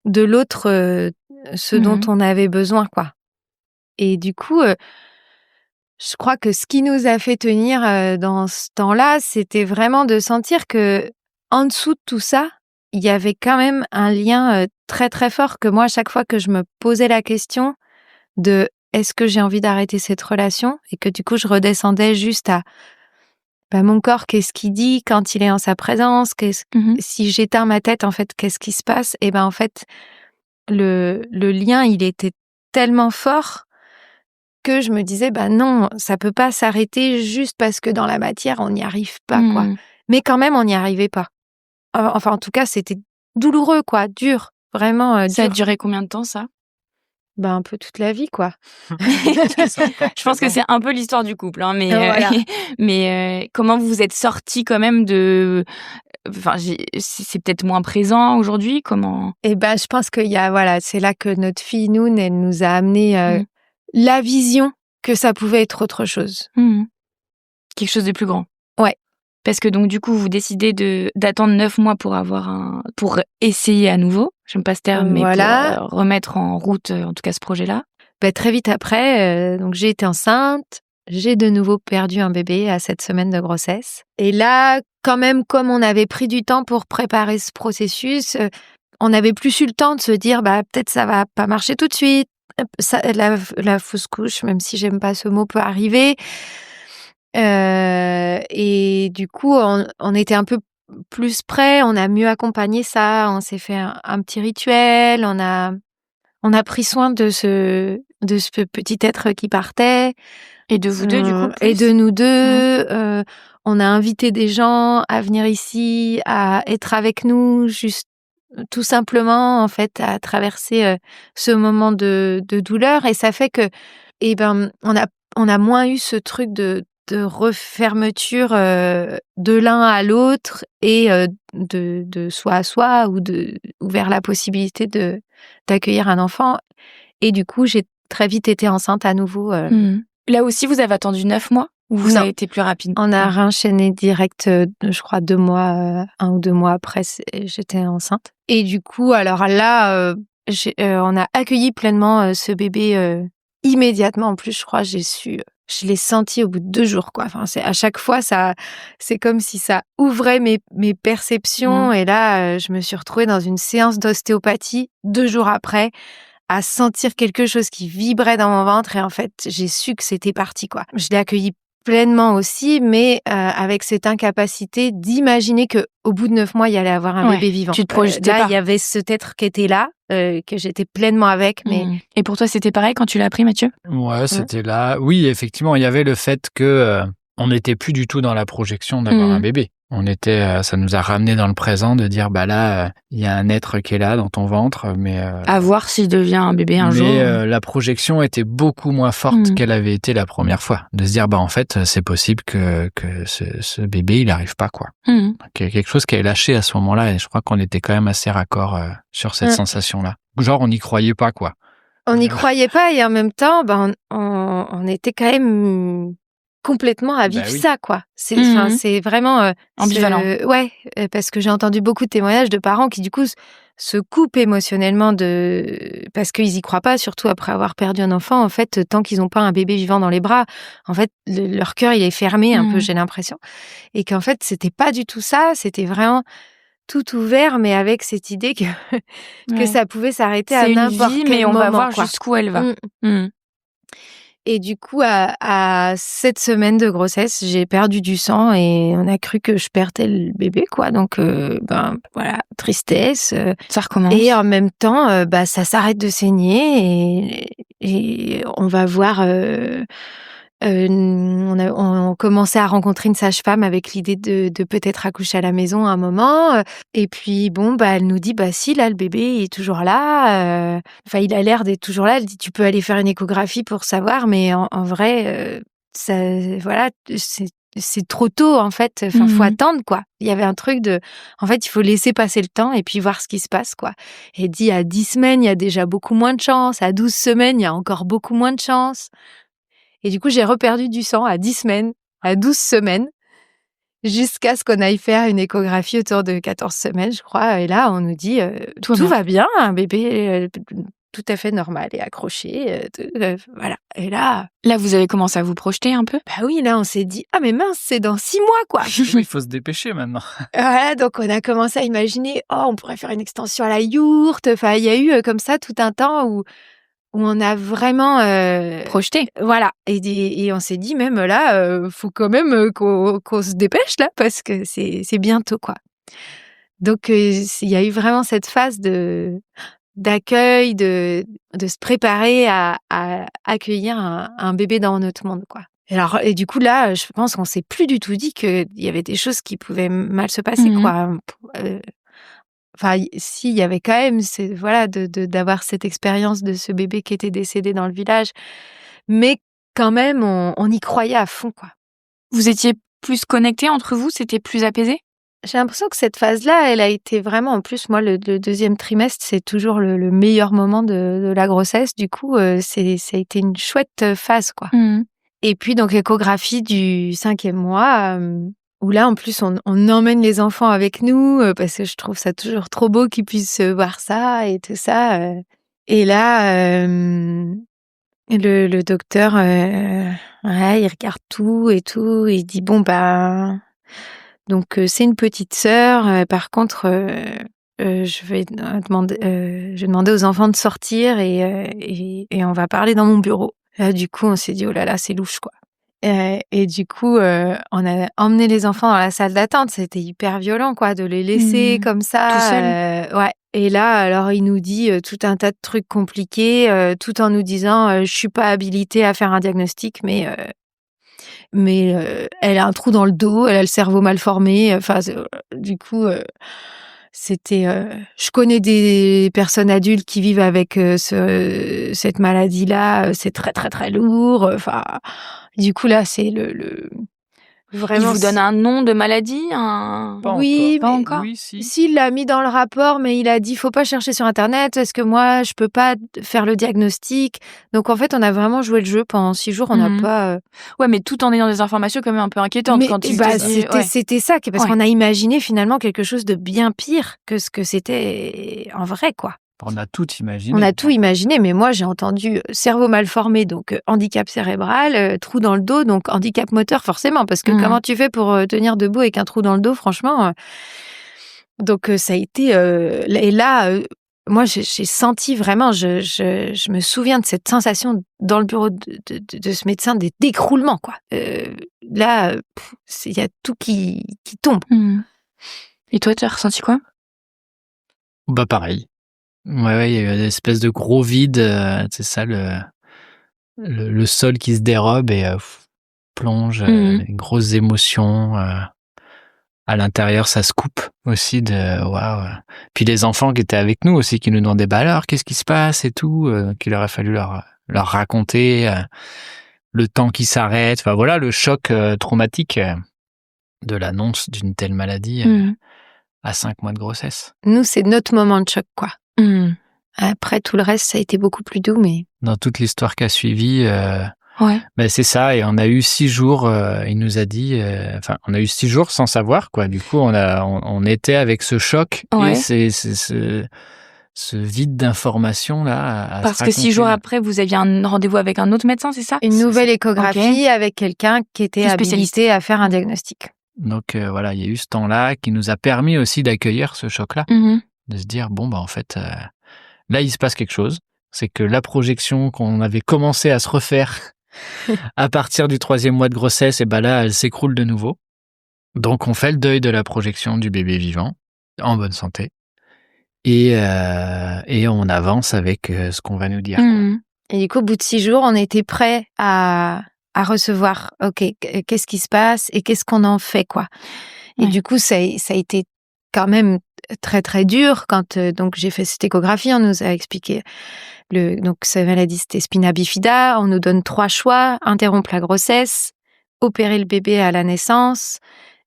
Speaker 2: de l'autre ce dont on avait besoin, quoi. Et du coup, je crois que ce qui nous a fait tenir dans ce temps-là, c'était vraiment de sentir que en dessous de tout ça, il y avait quand même un lien très très fort que moi, à chaque fois que je me posais la question de est-ce que j'ai envie d'arrêter cette relation et que du coup je redescendais juste à mon corps, qu'est-ce qu'il dit quand il est en sa présence, si j'éteins ma tête, en fait, qu'est-ce qui se passe? Et en fait, le lien, il était tellement fort que je me disais non, ça peut pas s'arrêter juste parce que dans la matière on n'y arrive pas, quoi. Mais quand même on n'y arrivait pas. Enfin, en tout cas, c'était douloureux, quoi, dur, vraiment dur.
Speaker 1: Ça a duré combien de temps, ça?
Speaker 2: Un peu toute la vie, quoi.
Speaker 1: Je pense que c'est un peu l'histoire du couple, hein, mais
Speaker 2: voilà.
Speaker 1: mais comment vous vous êtes sortis quand même de... Enfin, c'est peut-être moins présent aujourd'hui, comment?
Speaker 2: Je pense qu'il y a, voilà, c'est là que notre fille Noun, elle nous a amené la vision que ça pouvait être autre chose.
Speaker 1: Quelque chose de plus grand.
Speaker 2: Ouais.
Speaker 1: Parce que donc du coup, vous décidez d'attendre 9 mois pour essayer à nouveau. J'aime pas ce terme, mais pour remettre en route, en tout cas, ce projet-là.
Speaker 2: Très vite après, donc j'ai été enceinte. J'ai de nouveau perdu un bébé à 7 semaines de grossesse. Et là, quand même, comme on avait pris du temps pour préparer ce processus, on n'avait plus eu le temps de se dire, peut-être ça va pas marcher tout de suite. La fausse couche, même si j'aime pas ce mot, peut arriver. Et du coup, on était un peu plus près, on a mieux accompagné ça, on s'est fait un petit rituel, on a pris soin de ce petit être qui partait.
Speaker 1: Et de vous deux, du coup, plus.
Speaker 2: Et de nous deux. On a invité des gens à venir ici, à être avec nous, juste tout simplement, en fait, à traverser ce moment de douleur. Et ça fait que, on a moins eu ce truc de refermeture de l'un à l'autre et de soi à soi ou vers la possibilité d'accueillir un enfant. Et du coup, j'ai très vite été enceinte à nouveau.
Speaker 1: Là aussi, vous avez attendu 9 mois ou ça a été plus rapide?
Speaker 2: On a réenchaîné direct, je crois 2 mois, 1 ou 2 mois après, j'étais enceinte. Et du coup, alors là, on a accueilli pleinement ce bébé immédiatement. En plus, je crois, je l'ai senti au bout de 2 jours, quoi. Enfin, à chaque fois, c'est comme si ça ouvrait mes perceptions. Et là, je me suis retrouvée dans une séance d'ostéopathie 2 jours après, à sentir quelque chose qui vibrait dans mon ventre. Et en fait, j'ai su que c'était parti, quoi. Je l'ai accueilli pleinement aussi, mais avec cette incapacité d'imaginer que au bout de 9 mois, il y allait avoir un bébé vivant.
Speaker 1: Tu te projetais
Speaker 2: là,
Speaker 1: pas.
Speaker 2: Il y avait cet être qui était là, que j'étais pleinement avec. Mais...
Speaker 1: Et pour toi, c'était pareil quand tu l'as appris, Mathieu?
Speaker 3: Ouais, c'était là. Oui, effectivement, il y avait le fait que on n'était plus du tout dans la projection d'avoir un bébé. On était, ça nous a ramené dans le présent de dire, là, il y a un être qui est là dans ton ventre, mais
Speaker 1: à voir s'il devient un bébé un jour.
Speaker 3: Mais la projection était beaucoup moins forte qu'elle avait été la première fois. De se dire, en fait, c'est possible que ce bébé, il n'arrive pas, quoi. Quelque chose qui est lâché à ce moment-là, et je crois qu'on était quand même assez raccord sur cette sensation-là. Genre, on n'y croyait pas, quoi.
Speaker 2: On n'y croyait pas, et en même temps, on était quand même complètement à vivre ça, quoi. C'est vraiment
Speaker 1: ambivalent.
Speaker 2: Ouais, parce que j'ai entendu beaucoup de témoignages de parents qui du coup se coupent émotionnellement parce qu'ils y croient pas, surtout après avoir perdu un enfant. En fait, tant qu'ils n'ont pas un bébé vivant dans les bras, en fait, leur cœur il est fermé un peu, j'ai l'impression, et qu'en fait c'était pas du tout ça. C'était vraiment tout ouvert, mais avec cette idée que ça pouvait s'arrêter à n'importe quel moment.
Speaker 1: Mais on va voir
Speaker 2: quoi.
Speaker 1: jusqu'où elle va.
Speaker 2: Et du coup, à 7 semaines de grossesse, j'ai perdu du sang et on a cru que je perdais le bébé, quoi. Donc, voilà, tristesse.
Speaker 1: Ça recommence.
Speaker 2: Et en même temps, ça s'arrête de saigner et on va voir. On commençait à rencontrer une sage-femme avec l'idée de peut-être accoucher à la maison à un moment. Et puis, elle nous dit, si, là, le bébé il est toujours là. Il a l'air d'être toujours là. Elle dit, tu peux aller faire une échographie pour savoir, mais en vrai, c'est trop tôt, en fait. Faut attendre, quoi. Il y avait un truc en fait, il faut laisser passer le temps et puis voir ce qui se passe, quoi. Et dit, à 10 semaines, il y a déjà beaucoup moins de chance. À 12 semaines, il y a encore beaucoup moins de chance. Et du coup, j'ai reperdu du sang à 10 semaines, à 12 semaines, jusqu'à ce qu'on aille faire une échographie autour de 14 semaines, je crois. Et là, on nous dit, tout va bien, un bébé tout à fait normal et accroché. Voilà. Et là,
Speaker 1: vous avez commencé à vous projeter un peu?
Speaker 2: Bah oui, là, on s'est dit, ah mais mince, c'est dans 6 mois, quoi.
Speaker 3: Il faut se dépêcher maintenant.
Speaker 2: Voilà, donc on a commencé à imaginer, on pourrait faire une extension à la yourte. Enfin, il y a eu comme ça tout un temps où on a vraiment
Speaker 1: projeté.
Speaker 2: Voilà. Et on s'est dit, même là, faut quand même qu'on se dépêche, là, parce que c'est bientôt, quoi. Donc, il y a eu vraiment cette phase d'accueil, de se préparer à accueillir un bébé dans notre monde, quoi. Et du coup, là, je pense qu'on s'est plus du tout dit qu'il y avait des choses qui pouvaient mal se passer, quoi. Si, il y avait quand même, d'avoir cette expérience de ce bébé qui était décédé dans le village. Mais quand même, on y croyait à fond, quoi.
Speaker 1: Vous étiez plus connectés entre vous? C'était plus apaisé?
Speaker 2: J'ai l'impression que cette phase-là, elle a été vraiment... En plus, moi, le deuxième trimestre, c'est toujours le meilleur moment de la grossesse. Du coup, ça a été une chouette phase, quoi. Et puis, donc, échographie du 5e mois... où là, en plus, on emmène les enfants avec nous parce que je trouve ça toujours trop beau qu'ils puissent voir ça et tout ça. Et là, le docteur, il regarde tout et tout. Et il dit, donc c'est une petite sœur. Par contre, je vais demander aux enfants de sortir et on va parler dans mon bureau. Là, du coup, on s'est dit, oh là là, c'est louche, quoi. Et du coup, on a emmené les enfants dans la salle d'attente. C'était hyper violent, quoi, de les laisser comme ça.
Speaker 1: Tout seul.
Speaker 2: Ouais. Et là, alors, il nous dit tout un tas de trucs compliqués, tout en nous disant, je suis pas habilitée à faire un diagnostic, mais elle a un trou dans le dos, elle a le cerveau mal formé. Enfin, du coup, c'était. Je connais des personnes adultes qui vivent avec cette maladie-là. C'est très très très lourd. Enfin, du coup là, c'est vraiment.
Speaker 1: Il vous donne un nom de maladie,
Speaker 2: Oui,
Speaker 1: pas encore.
Speaker 3: Oui, si.
Speaker 2: S'il l'a mis dans le rapport, mais il a dit faut pas chercher sur internet parce que moi je peux pas faire le diagnostic. Donc en fait, on a vraiment joué le jeu pendant 6 jours. On n'a pas.
Speaker 1: Ouais, mais tout en ayant des informations quand même un peu inquiétantes quand il te dit.
Speaker 2: C'était ça, parce qu'on a imaginé finalement quelque chose de bien pire que ce que c'était en vrai, quoi.
Speaker 3: On a tout imaginé.
Speaker 2: On a tout imaginé, mais moi j'ai entendu cerveau mal formé, donc handicap cérébral, trou dans le dos, donc handicap moteur forcément, parce que comment tu fais pour tenir debout avec un trou dans le dos, franchement. Donc ça a été... et là, moi j'ai senti vraiment, je me souviens de cette sensation dans le bureau de ce médecin, d'écroulement, quoi. Là, il y a tout qui tombe.
Speaker 1: Et toi, tu as ressenti quoi?
Speaker 3: Pareil. Ouais, il y a eu une espèce de gros vide, c'est ça, le sol qui se dérobe et plonge, une grosse émotion. À l'intérieur, ça se coupe aussi de waouh. Puis les enfants qui étaient avec nous aussi, qui nous demandaient alors qu'est-ce qui se passe et tout, qu'il aurait fallu leur raconter le temps qui s'arrête. Enfin voilà, le choc traumatique de l'annonce d'une telle maladie à 5 mois de grossesse.
Speaker 2: Nous, c'est notre moment de choc, quoi. Après, tout le reste, ça a été beaucoup plus doux, mais...
Speaker 3: Dans toute l'histoire qui a suivi, c'est ça. Et on a eu 6 jours, il nous a dit... on a eu 6 jours sans savoir, quoi. Du coup, on était avec ce choc et ce vide d'informations, là.
Speaker 1: Parce que 6 jours après, vous aviez un rendez-vous avec un autre médecin, c'est ça?
Speaker 2: Une nouvelle échographie avec quelqu'un qui était habilité à faire un diagnostic.
Speaker 3: Donc, voilà, il y a eu ce temps-là qui nous a permis aussi d'accueillir ce choc-là. De se dire, en fait, là, il se passe quelque chose. C'est que la projection qu'on avait commencé à se refaire À partir du 3e mois de grossesse, et ben là, elle s'écroule de nouveau. Donc, on fait le deuil de la projection du bébé vivant, en bonne santé. Et on avance avec ce qu'on va nous dire.
Speaker 2: Et du coup, au bout de 6 jours, on était prêts à recevoir, ok, qu'est-ce qui se passe et qu'est-ce qu'on en fait, quoi. Et du coup, ça a été quand même très, très dur quand donc j'ai fait cette échographie. On nous a expliqué donc cette maladie, c'était spina bifida. On nous donne 3 choix: interrompre la grossesse, opérer le bébé à la naissance,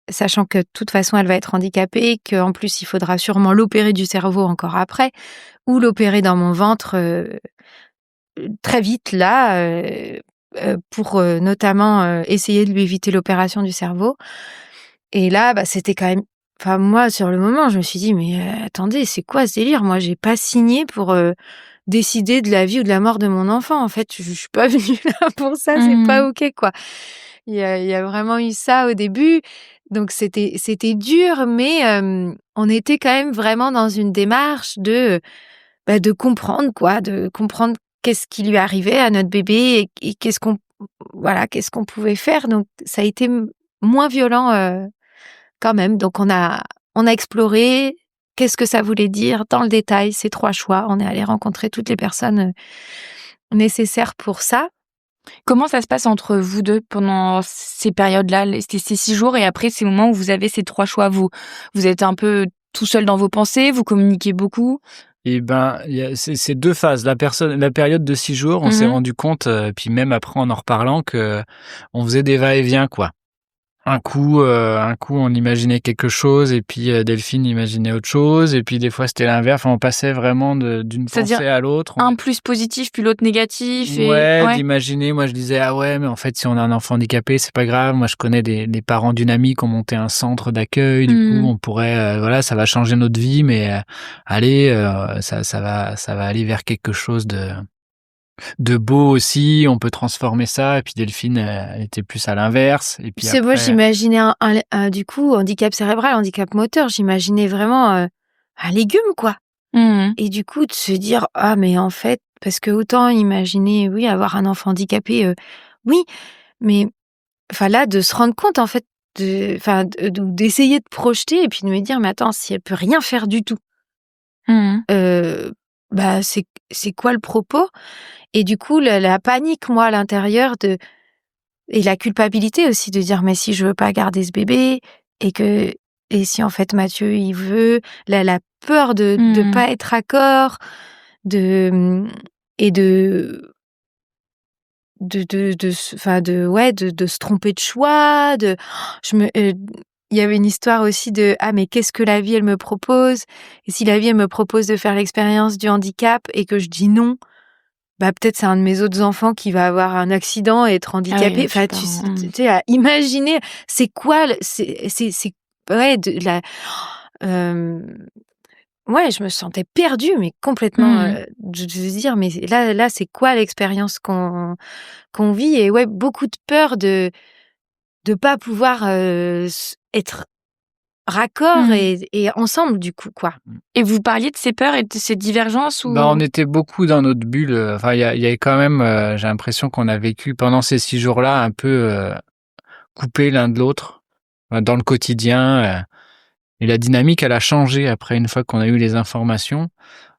Speaker 2: sachant que de toute façon, elle va être handicapée, qu'en plus, il faudra sûrement l'opérer du cerveau encore après, ou l'opérer dans mon ventre très vite là, pour notamment essayer de lui éviter l'opération du cerveau. Et là, c'était quand même... Enfin, moi, sur le moment, je me suis dit, mais attendez, c'est quoi ce délire? Moi, j'ai pas signé pour décider de la vie ou de la mort de mon enfant. En fait, je suis pas venue là pour ça, c'est pas OK, quoi. Il y a vraiment eu ça au début. Donc, c'était dur, mais on était quand même vraiment dans une démarche de comprendre, quoi, de comprendre qu'est-ce qui lui arrivait à notre bébé et qu'est-ce qu'on pouvait faire. Donc, ça a été moins violent quand même. Donc, on a exploré qu'est-ce que ça voulait dire dans le détail, ces 3 choix. On est allé rencontrer toutes les personnes nécessaires pour ça.
Speaker 1: Comment ça se passe entre vous deux pendant ces périodes-là, ces 6 jours, et après ces moments où vous avez ces 3 choix? Vous êtes un peu tout seul dans vos pensées, vous communiquez beaucoup?
Speaker 3: Et il y a ces 2 phases. La période de 6 jours, on s'est rendu compte, puis même après en reparlant, que on faisait des va-et-vient, quoi. Un coup, on imaginait quelque chose et puis Delphine imaginait autre chose et puis des fois c'était l'inverse. Enfin, on passait vraiment d'une pensée à l'autre.
Speaker 1: Un plus positif puis l'autre négatif.
Speaker 3: Ouais, d'imaginer. Moi, je disais ah ouais, mais en fait, si on a un enfant handicapé, c'est pas grave. Moi, je connais des parents d'une amie qui ont monté un centre d'accueil. Du coup, on pourrait, ça va changer notre vie, mais allez, ça va aller vers quelque chose de beau aussi, on peut transformer ça. Et puis Delphine, elle était plus à l'inverse. Et puis
Speaker 2: moi, j'imaginais du coup, handicap cérébral, handicap moteur, j'imaginais vraiment un légume, quoi. Et du coup, de se dire, ah, mais en fait, parce que autant imaginer, oui, avoir un enfant handicapé, oui, mais enfin là, de se rendre compte, en fait, d'essayer de projeter et puis de me dire, mais attends, si elle peut rien faire du tout, c'est quoi le propos? Et du coup, la panique, moi, à l'intérieur, et la culpabilité aussi de dire, mais si je veux pas garder ce bébé, et si en fait Mathieu, il veut, la peur de pas être d'accord, de se tromper de choix, il y avait une histoire aussi de, ah, mais qu'est-ce que la vie, elle me propose? Et si la vie, elle me propose de faire l'expérience du handicap et que je dis non, peut-être c'est un de mes autres enfants qui va avoir un accident et être handicapé. Enfin, tu sais, à imaginer, c'est quoi, je me sentais perdue, mais complètement, de dire, mais là, c'est quoi l'expérience qu'on vit? Et ouais, beaucoup de peur de pas pouvoir être raccord et ensemble, du coup, quoi.
Speaker 1: Et vous parliez de ces peurs et de ces divergences ou...
Speaker 3: on était beaucoup dans notre bulle. Enfin, il y avait quand même, j'ai l'impression qu'on a vécu pendant ces 6 jours-là un peu coupés l'un de l'autre dans le quotidien. Et la dynamique, elle a changé après, une fois qu'on a eu les informations.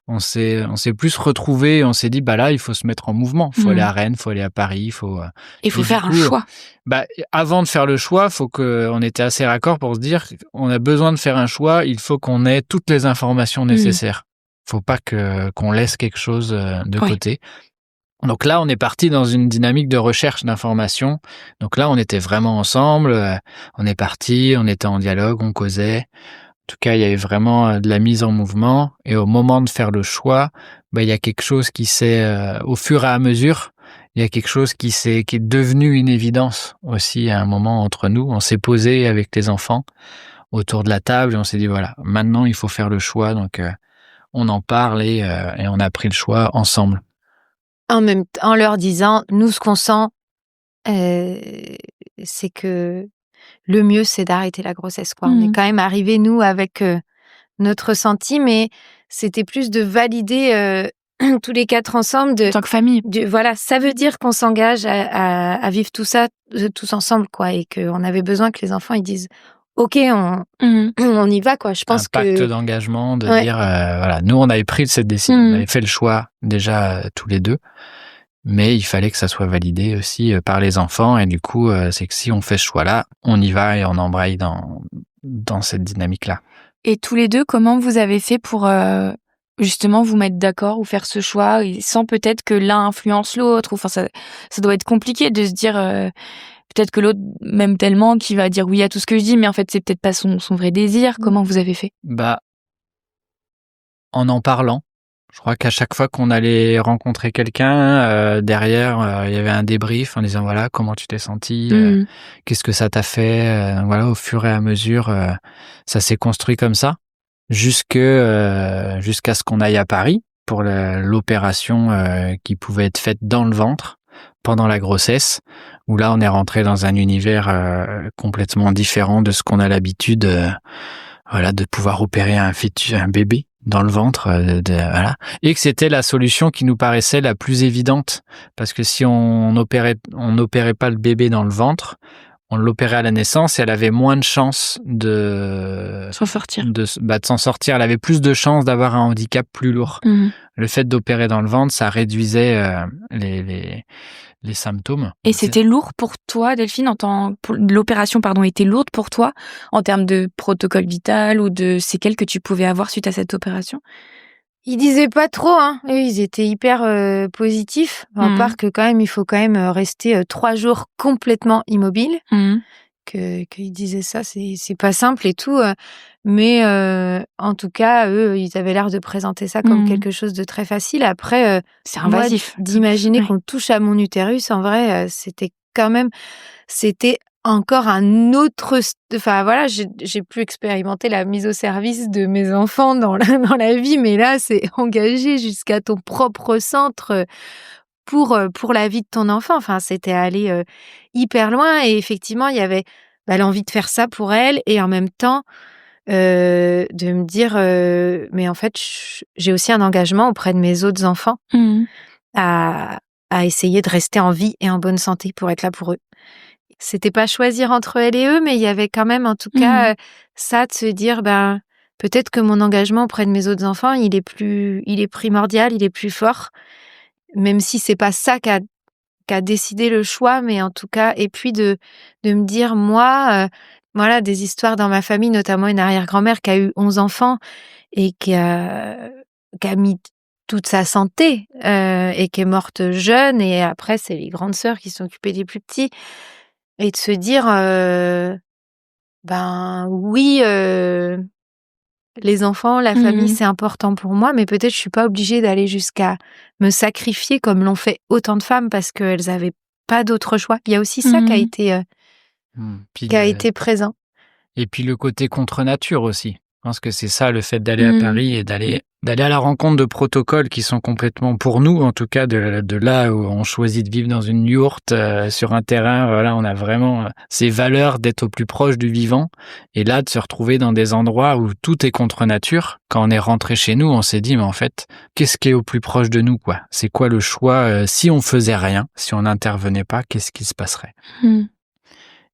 Speaker 3: On s'est plus retrouvés, on s'est dit, là, il faut se mettre en mouvement. Il faut aller à Rennes, il faut aller à Paris, il faut
Speaker 1: faire un choix.
Speaker 3: Avant de faire le choix, on était assez raccord pour se dire, on a besoin de faire un choix, il faut qu'on ait toutes les informations nécessaires. Faut pas qu'on laisse quelque chose de côté. Donc là, on est parti dans une dynamique de recherche d'informations. Donc là, on était vraiment ensemble. On est parti, on était en dialogue, on causait. En tout cas, il y avait vraiment de la mise en mouvement. Et au moment de faire le choix, il y a quelque chose qui s'est, au fur et à mesure, il y a quelque chose qui est devenu une évidence aussi à un moment entre nous. On s'est posé avec les enfants autour de la table et on s'est dit, voilà, maintenant il faut faire le choix. Donc on en parle et on a pris le choix ensemble.
Speaker 2: En leur disant, nous, ce qu'on sent, c'est que le mieux, c'est d'arrêter la grossesse, quoi. On est quand même arrivés, nous, avec notre ressenti, mais c'était plus de valider tous les 4 ensemble.
Speaker 1: En tant que famille.
Speaker 2: Voilà, ça veut dire qu'on s'engage à vivre tout ça tous ensemble, quoi, et qu'on avait besoin que les enfants ils disent OK, on y va, quoi. Je pense
Speaker 3: un pacte d'engagement, de dire voilà, nous on avait pris cette décision, on avait fait le choix déjà tous les deux, mais il fallait que ça soit validé aussi par les enfants, et du coup c'est que si on fait ce choix-là, on y va et on embraye dans cette dynamique-là.
Speaker 1: Et tous les deux, comment vous avez fait pour justement vous mettre d'accord ou faire ce choix sans peut-être que l'un influence l'autre? Enfin, ça doit être compliqué de se dire peut-être que l'autre m'aime tellement qu'il va dire oui à tout ce que je dis, mais en fait c'est peut-être pas son vrai désir. Comment vous avez fait?
Speaker 3: En parlant. Je crois qu'à chaque fois qu'on allait rencontrer quelqu'un, derrière, il y avait un débrief en disant voilà, comment tu t'es senti, qu'est-ce que ça t'a fait, voilà, au fur et à mesure, ça s'est construit comme ça, jusqu'à ce qu'on aille à Paris pour l'opération qui pouvait être faite dans le ventre pendant la grossesse, où là on est rentré dans un univers complètement différent de ce qu'on a l'habitude, voilà, de pouvoir opérer un bébé dans le ventre, voilà, et que c'était la solution qui nous paraissait la plus évidente, parce que si on n'opérait pas le bébé dans le ventre, on l'opérait à la naissance et elle avait moins de chances de
Speaker 1: s'en sortir.
Speaker 3: De s'en sortir. Elle avait plus de chances d'avoir un handicap plus lourd. Le fait d'opérer dans le ventre, ça réduisait les symptômes.
Speaker 1: Et c'était lourd pour toi, Delphine, l'opération, était lourde pour toi en termes de protocole vital ou de séquelles que tu pouvais avoir suite à cette opération?
Speaker 2: Ils disaient pas trop, hein. Eux, ils étaient hyper positifs. À part que quand même, il faut quand même rester 3 jours complètement immobile. Qu'ils disaient ça, c'est pas simple et tout. Mais en tout cas, eux, ils avaient l'air de présenter ça comme quelque chose de très facile. Après,
Speaker 1: c'est invasif.
Speaker 2: D'imaginer qu'on touche à mon utérus, en vrai, c'était encore un autre... Enfin, voilà, j'ai pu expérimenter la mise au service de mes enfants dans la vie, mais là, c'est engagé jusqu'à ton propre centre pour la vie de ton enfant. Enfin, c'était aller hyper loin, et effectivement, il y avait l'envie de faire ça pour elle, et en même temps, de me dire mais en fait, j'ai aussi un engagement auprès de mes autres enfants à essayer de rester en vie et en bonne santé pour être là pour eux. C'était pas choisir entre elle et eux, mais il y avait quand même, en tout cas, ça, de se dire, peut-être que mon engagement auprès de mes autres enfants, il est primordial, il est plus fort, même si c'est pas ça qui a décidé le choix, mais en tout cas, et puis de me dire, moi, voilà, des histoires dans ma famille, notamment une arrière-grand-mère qui a eu 11 enfants et qui a mis toute sa santé et qui est morte jeune, et après, c'est les grandes sœurs qui sont occupées des plus petits. Et de se dire, oui, les enfants, la famille, c'est important pour moi, mais peut-être je suis pas obligée d'aller jusqu'à me sacrifier comme l'ont fait autant de femmes parce qu'elles avaient pas d'autre choix. Il y a aussi ça qui a été présent.
Speaker 3: Et puis le côté contre nature aussi. Je pense que c'est ça, le fait d'aller à Paris et d'aller à la rencontre de protocoles qui sont complètement, pour nous en tout cas, de là où on choisit de vivre dans une yourte sur un terrain. Voilà, on a vraiment ces valeurs d'être au plus proche du vivant, et là de se retrouver dans des endroits où tout est contre nature. Quand on est rentré chez nous, on s'est dit mais en fait, qu'est-ce qui est au plus proche de nous, quoi? C'est quoi le choix si on faisait rien, si on n'intervenait pas, qu'est-ce qui se passerait?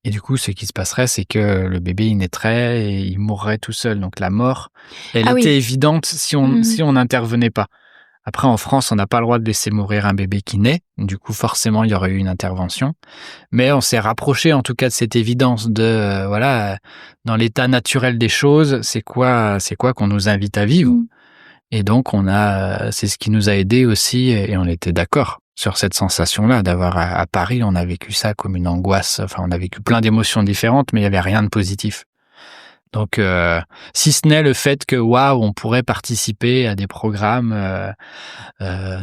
Speaker 3: Et du coup, ce qui se passerait, c'est que le bébé, il naîtrait et il mourrait tout seul. Donc la mort, elle était évidente si on n'intervenait pas. Après, en France, on n'a pas le droit de laisser mourir un bébé qui naît. Du coup, forcément, il y aurait eu une intervention. Mais on s'est rapproché, en tout cas, de cette évidence de, voilà, dans l'état naturel des choses, c'est quoi qu'on nous invite à vivre. Et donc, c'est ce qui nous a aidés aussi, et on était d'accord sur cette sensation-là d'avoir à Paris, on a vécu ça comme une angoisse. Enfin, on a vécu plein d'émotions différentes, mais il y avait rien de positif. Donc, si ce n'est le fait que, on pourrait participer à des programmes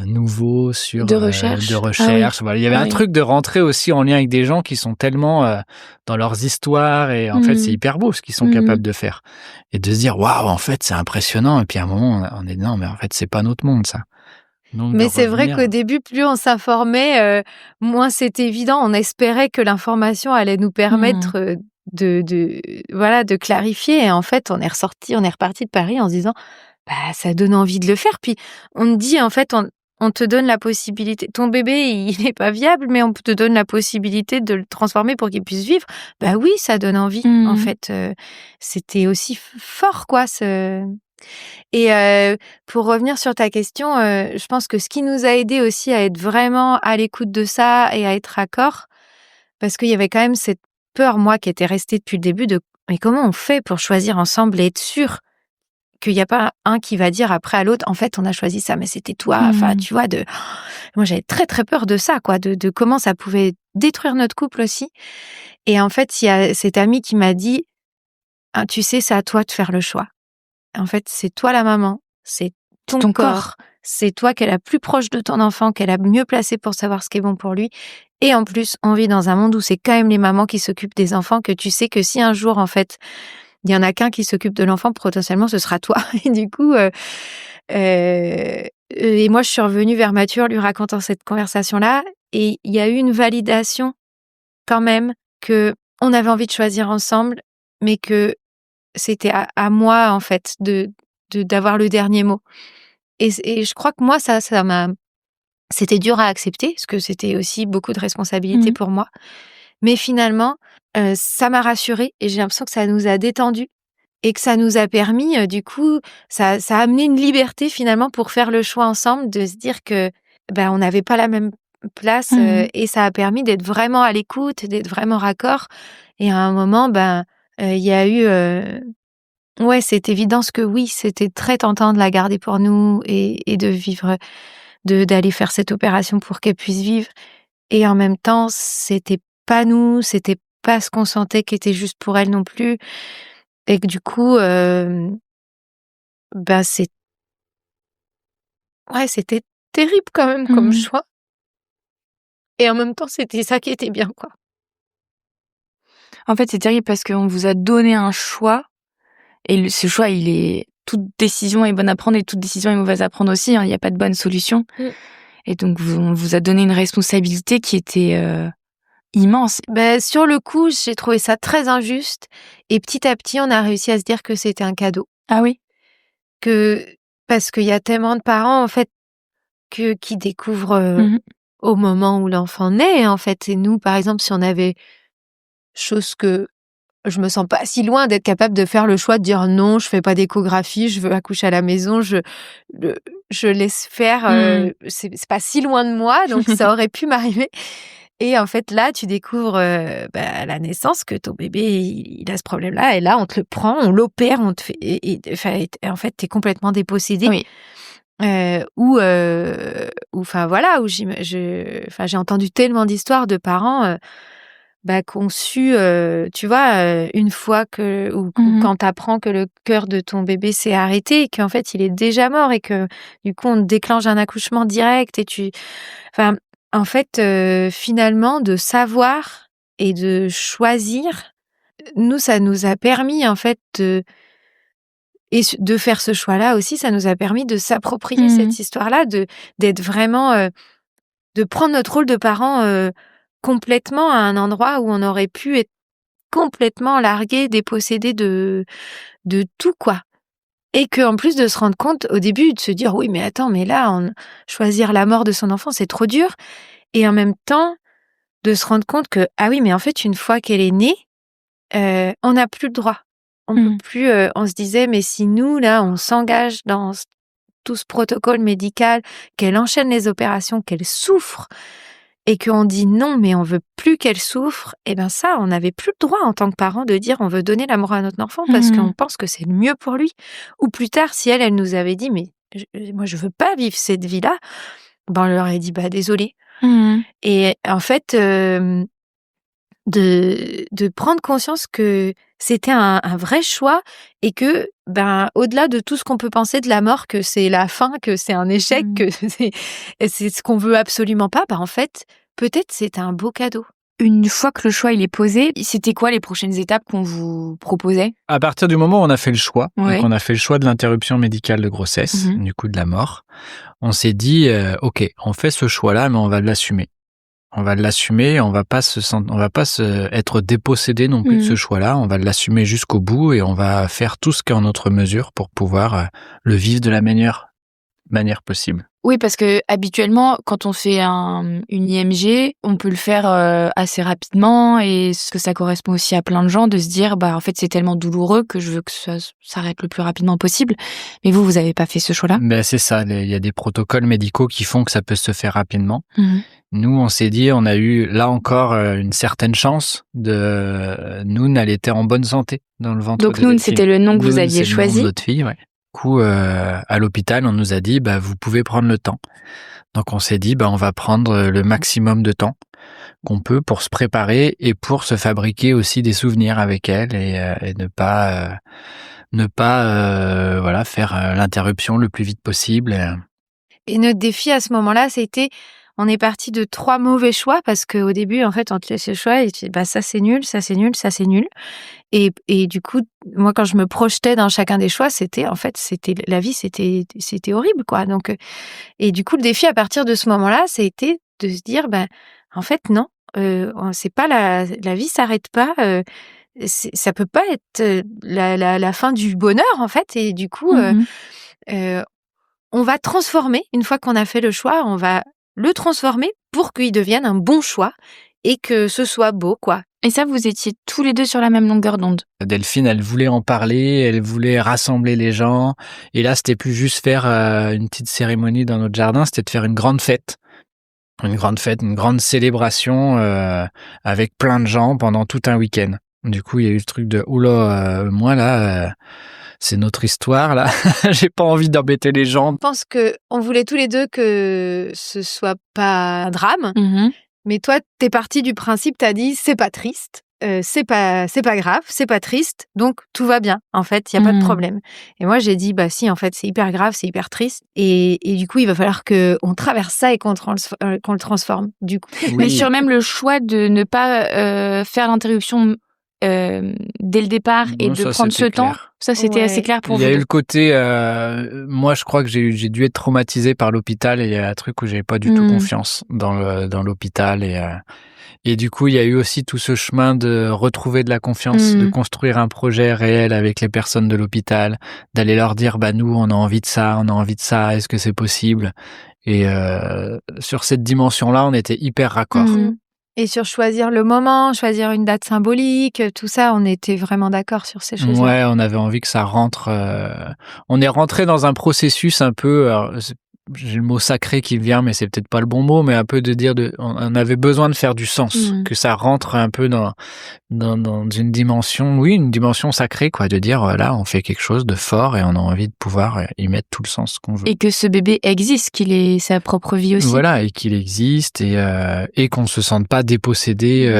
Speaker 3: nouveaux
Speaker 1: de recherche.
Speaker 3: Voilà. Il y avait un truc de rentrer aussi en lien avec des gens qui sont tellement dans leurs histoires, et en fait, c'est hyper beau ce qu'ils sont capables de faire. Et de se dire, en fait, c'est impressionnant. Et puis à un moment, on est non, mais en fait, c'est pas notre monde, ça. Donc,
Speaker 2: mais c'est vrai qu'au début, plus on s'informait, moins c'était évident. On espérait que l'information allait nous permettre de clarifier. Et en fait, on est reparti de Paris en se disant, ça donne envie de le faire. Puis on te dit, en fait, on te donne la possibilité. Ton bébé, il n'est pas viable, mais on te donne la possibilité de le transformer pour qu'il puisse vivre. Bah oui, ça donne envie. En fait, c'était aussi fort, quoi. Et pour revenir sur ta question, je pense que ce qui nous a aidé aussi à être vraiment à l'écoute de ça et à être raccord, parce qu'il y avait quand même cette peur, moi, qui était restée depuis le début de mais comment on fait pour choisir ensemble et être sûr qu'il n'y a pas un qui va dire après à l'autre, en fait, on a choisi ça, mais c'était toi. Enfin, tu vois, moi, j'avais très, très peur de ça, quoi, de comment ça pouvait détruire notre couple aussi. Et en fait, il y a cet ami qui m'a dit, ah, tu sais, c'est à toi de faire le choix. En fait, c'est toi la maman, c'est ton corps. C'est toi qui est la plus proche de ton enfant, qui est la mieux placée pour savoir ce qui est bon pour lui. Et en plus, on vit dans un monde où c'est quand même les mamans qui s'occupent des enfants, que tu sais que si un jour, en fait, il y en a qu'un qui s'occupe de l'enfant, potentiellement, ce sera toi. Et du coup, et moi, je suis revenue vers Mathieu en lui racontant cette conversation-là. Et il y a eu une validation quand même que on avait envie de choisir ensemble, mais que c'était à moi, en fait, d'avoir le dernier mot. Et je crois que moi, ça m'a... C'était dur à accepter, parce que c'était aussi beaucoup de responsabilité pour moi. Mais finalement, ça m'a rassurée et j'ai l'impression que ça nous a détendus et que ça nous a permis, du coup, ça a amené une liberté finalement pour faire le choix ensemble, de se dire que on n'avait pas la même place et ça a permis d'être vraiment à l'écoute, d'être vraiment raccord. Et à un moment, il y a eu... Ouais, cette évidence que oui, c'était très tentant de la garder pour nous et de vivre, d'aller faire cette opération pour qu'elle puisse vivre. Et en même temps, c'était pas nous, c'était pas ce qu'on sentait qui était juste pour elle non plus. Et que du coup, c'était terrible quand même comme choix. Et en même temps, c'était ça qui était bien, quoi.
Speaker 1: En fait, c'est terrible parce qu'on vous a donné un choix. Et ce choix, toute décision est bonne à prendre et toute décision est mauvaise à prendre aussi. Il n'y a pas de bonne solution. Et donc, on vous a donné une responsabilité qui était immense.
Speaker 2: Sur le coup, j'ai trouvé ça très injuste. Et petit à petit, on a réussi à se dire que c'était un cadeau.
Speaker 1: Ah oui?
Speaker 2: Parce qu'il y a tellement de parents, en fait, qui découvrent au moment où l'enfant naît, en fait. Et nous, par exemple, si on avait... chose que je me sens pas si loin d'être capable de faire le choix de dire non, je fais pas d'échographie, je veux accoucher à la maison, je laisse faire, c'est pas si loin de moi, donc ça aurait pu m'arriver. Et en fait, là, tu découvres à la naissance que ton bébé, il a ce problème-là, et là, on te le prend, on l'opère, on te fait... Et en fait, t'es complètement dépossédé.
Speaker 1: Oui.
Speaker 2: Où j'ai entendu tellement d'histoires de parents... conçu, tu vois, une fois ou quand t'apprends que le cœur de ton bébé s'est arrêté et qu'en fait il est déjà mort et que du coup on déclenche un accouchement direct en fait, finalement, de savoir et de choisir, nous, ça nous a permis en fait de faire ce choix-là aussi, ça nous a permis de s'approprier cette histoire-là, d'être vraiment, de prendre notre rôle de parent complètement à un endroit où on aurait pu être complètement largué, dépossédé de tout, quoi. Et qu'en plus de se rendre compte au début, de se dire oui, mais attends, mais là, choisir la mort de son enfant, c'est trop dur. Et en même temps, de se rendre compte que ah oui, mais en fait, une fois qu'elle est née, on n'a plus le droit. On peut plus. On se disait mais si nous là, on s'engage dans tout ce protocole médical, qu'elle enchaîne les opérations, qu'elle souffre. Et qu'on dit non, mais on veut plus qu'elle souffre, et ça, on n'avait plus le droit en tant que parent de dire on veut donner l'amour à notre enfant parce qu'on pense que c'est le mieux pour lui. Ou plus tard, si elle nous avait dit mais moi je veux pas vivre cette vie-là, on leur aurait dit désolé. Et en fait, de prendre conscience que c'était un vrai choix et que au-delà de tout ce qu'on peut penser de la mort, que c'est la fin, que c'est un échec, que c'est ce qu'on veut absolument pas, en fait, peut-être c'est un beau cadeau.
Speaker 1: Une fois que le choix il est posé, c'était quoi les prochaines étapes qu'on vous proposait?
Speaker 3: À partir du moment où on a fait le choix, donc on a fait le choix de l'interruption médicale de grossesse, du coup de la mort, on s'est dit ok, on fait ce choix-là, mais on va l'assumer. On va l'assumer, on va pas être dépossédé non plus de ce choix-là. On va l'assumer jusqu'au bout et on va faire tout ce qui est en notre mesure pour pouvoir le vivre de la meilleure manière possible.
Speaker 1: Oui, parce que habituellement, quand on fait une IMG, on peut le faire assez rapidement et ce que ça correspond aussi à plein de gens de se dire, en fait, c'est tellement douloureux que je veux que ça s'arrête le plus rapidement possible. Mais vous avez pas fait ce choix-là?
Speaker 3: Ben c'est ça. Il y a des protocoles médicaux qui font que ça peut se faire rapidement. Nous, on s'est dit, on a eu là encore une certaine chance Noun, elle était en bonne santé dans le ventre.
Speaker 1: Donc Noun, c'était le nom que vous aviez choisi.
Speaker 3: Le nom de notre fille, ouais. Du coup, à l'hôpital, on nous a dit, vous pouvez prendre le temps. Donc, on s'est dit, on va prendre le maximum de temps qu'on peut pour se préparer et pour se fabriquer aussi des souvenirs avec elle et ne pas faire l'interruption le plus vite possible.
Speaker 2: Et notre défi à ce moment-là, c'était, on est parti de 3 mauvais choix parce qu'au début, en fait, on te laisse le choix et tu dis, ça c'est nul, ça c'est nul, ça c'est nul. Et du coup, moi, quand je me projetais dans chacun des choix, c'était la vie, c'était horrible, quoi. Donc, et du coup, le défi à partir de ce moment-là, c'était de se dire, en fait, non, c'est pas la vie s'arrête pas. Ça peut pas être la fin du bonheur, en fait. Et du coup, on va transformer, une fois qu'on a fait le choix, on va le transformer pour qu'il devienne un bon choix et que ce soit beau, quoi.
Speaker 1: Et ça, vous étiez tous les deux sur la même longueur d'onde?
Speaker 3: Delphine, elle voulait en parler, elle voulait rassembler les gens. Et là, c'était plus juste faire une petite cérémonie dans notre jardin, c'était de faire une grande fête. Une grande célébration avec plein de gens pendant tout un week-end. Du coup, il y a eu le truc de moi là, c'est notre histoire là. J'ai pas envie d'embêter les gens.
Speaker 2: Je pense que on voulait tous les deux que ce soit pas un drame. Mais toi, t'es parti du principe, t'as dit c'est pas triste, c'est pas grave, c'est pas triste, donc tout va bien. En fait, il y a pas de problème. Et moi, j'ai dit si, en fait, c'est hyper grave, c'est hyper triste. Et du coup, il va falloir que on traverse ça et qu'on le transforme. Du coup.
Speaker 1: Oui. Mais sur même le choix de ne pas faire l'interruption dès le départ et de prendre ce temps, ça c'était assez clair pour vous.
Speaker 3: Il y a eu le côté, moi je crois que j'ai dû être traumatisé par l'hôpital et il y a un truc où j'avais pas du tout confiance dans l'hôpital et du coup il y a eu aussi tout ce chemin de retrouver de la confiance, de construire un projet réel avec les personnes de l'hôpital, d'aller leur dire nous on a envie de ça, est-ce que c'est possible? Et sur cette dimension-là on était hyper raccord.
Speaker 2: Et sur choisir le moment, choisir une date symbolique, tout ça, on était vraiment d'accord sur ces choses-là.
Speaker 3: Ouais, on avait envie que ça rentre. On est rentré dans un processus un peu. Alors, j'ai le mot sacré qui vient, mais c'est peut-être pas le bon mot, mais un peu de dire on avait besoin de faire du sens, que ça rentre un peu dans une dimension, une dimension sacrée, quoi, de dire là, on fait quelque chose de fort et on a envie de pouvoir y mettre tout le sens qu'on veut.
Speaker 1: Et que ce bébé existe, qu'il ait sa propre vie aussi.
Speaker 3: Voilà, et qu'il existe et qu'on se sente pas dépossédé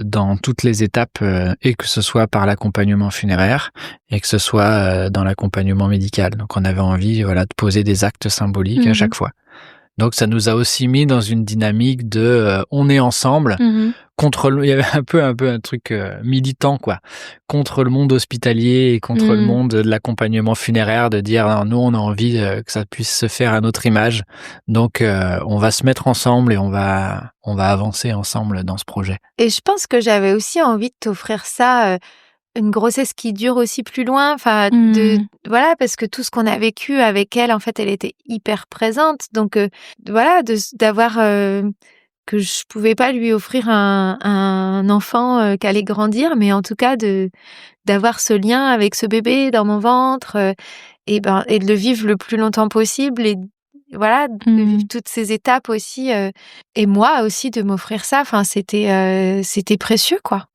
Speaker 3: dans toutes les étapes et que ce soit par l'accompagnement funéraire et que ce soit dans l'accompagnement médical. Donc on avait envie de poser des actes symboliques à chaque fois. Donc ça nous a aussi mis dans une dynamique de on est ensemble contre il y avait un peu un truc militant contre le monde hospitalier et contre le monde de l'accompagnement funéraire, de dire non, nous on a envie que ça puisse se faire à notre image. Donc on va se mettre ensemble et on va avancer ensemble dans ce projet.
Speaker 2: Et je pense que j'avais aussi envie de t'offrir ça une grossesse qui dure aussi plus loin, parce que tout ce qu'on a vécu avec elle, en fait, elle était hyper présente. Donc d'avoir que je pouvais pas lui offrir un enfant qui allait grandir, mais en tout cas d'avoir ce lien avec ce bébé dans mon ventre et de le vivre le plus longtemps possible et de vivre toutes ces étapes aussi et moi aussi de m'offrir ça. Enfin, c'était précieux, quoi.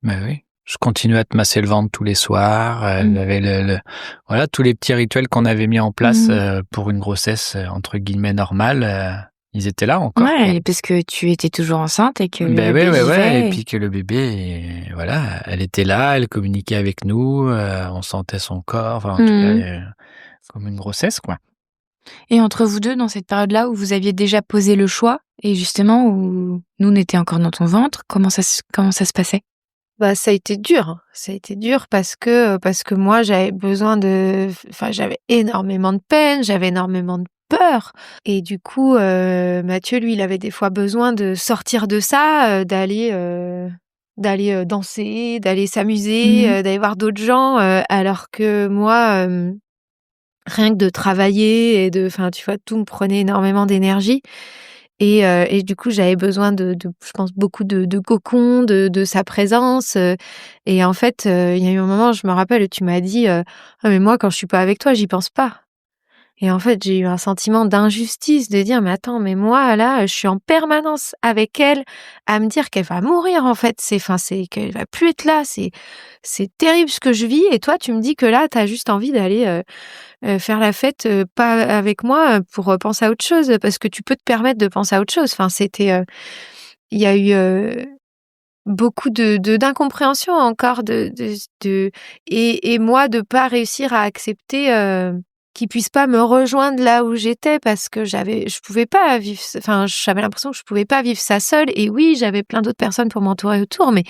Speaker 3: Mais oui. Je continue à te masser le ventre tous les soirs. Elle avait tous les petits rituels qu'on avait mis en place pour une grossesse entre guillemets normale. Ils étaient là encore.
Speaker 1: Ouais, parce que tu étais toujours enceinte et que
Speaker 3: et puis que le bébé, elle était là, elle communiquait avec nous, on sentait son corps, enfin en tout cas comme une grossesse, quoi.
Speaker 1: Et entre vous deux, dans cette période-là où vous aviez déjà posé le choix et justement où nous on était encore dans ton ventre, comment ça se passait?
Speaker 2: Ça a été dur. Ça a été dur parce que moi, j'avais besoin j'avais énormément de peine, j'avais énormément de peur. Et du coup, Mathieu, lui, il avait des fois besoin de sortir de ça, d'aller danser, d'aller s'amuser, d'aller voir d'autres gens, alors que moi, rien que de travailler et enfin, tu vois, tout me prenait énormément d'énergie. Et du coup, j'avais besoin de je pense, beaucoup de cocon, de sa présence. Et en fait, il y a eu un moment, je me rappelle, tu m'as dit, ah, mais moi, quand je suis pas avec toi, j'y pense pas. Et en fait, j'ai eu un sentiment d'injustice de dire, mais attends, mais moi, là, je suis en permanence avec elle à me dire qu'elle va mourir, en fait. C'est qu'elle va plus être là. C'est terrible ce que je vis. Et toi, tu me dis que là, t'as juste envie d'aller faire la fête, pas avec moi, pour penser à autre chose, parce que tu peux te permettre de penser à autre chose. Enfin, il y a eu beaucoup d'incompréhension encore et moi de pas réussir à accepter qu'il puisse pas me rejoindre là où j'étais parce que je pouvais pas vivre, enfin, j'avais l'impression que je pouvais pas vivre ça seule. Et oui, j'avais plein d'autres personnes pour m'entourer autour, mais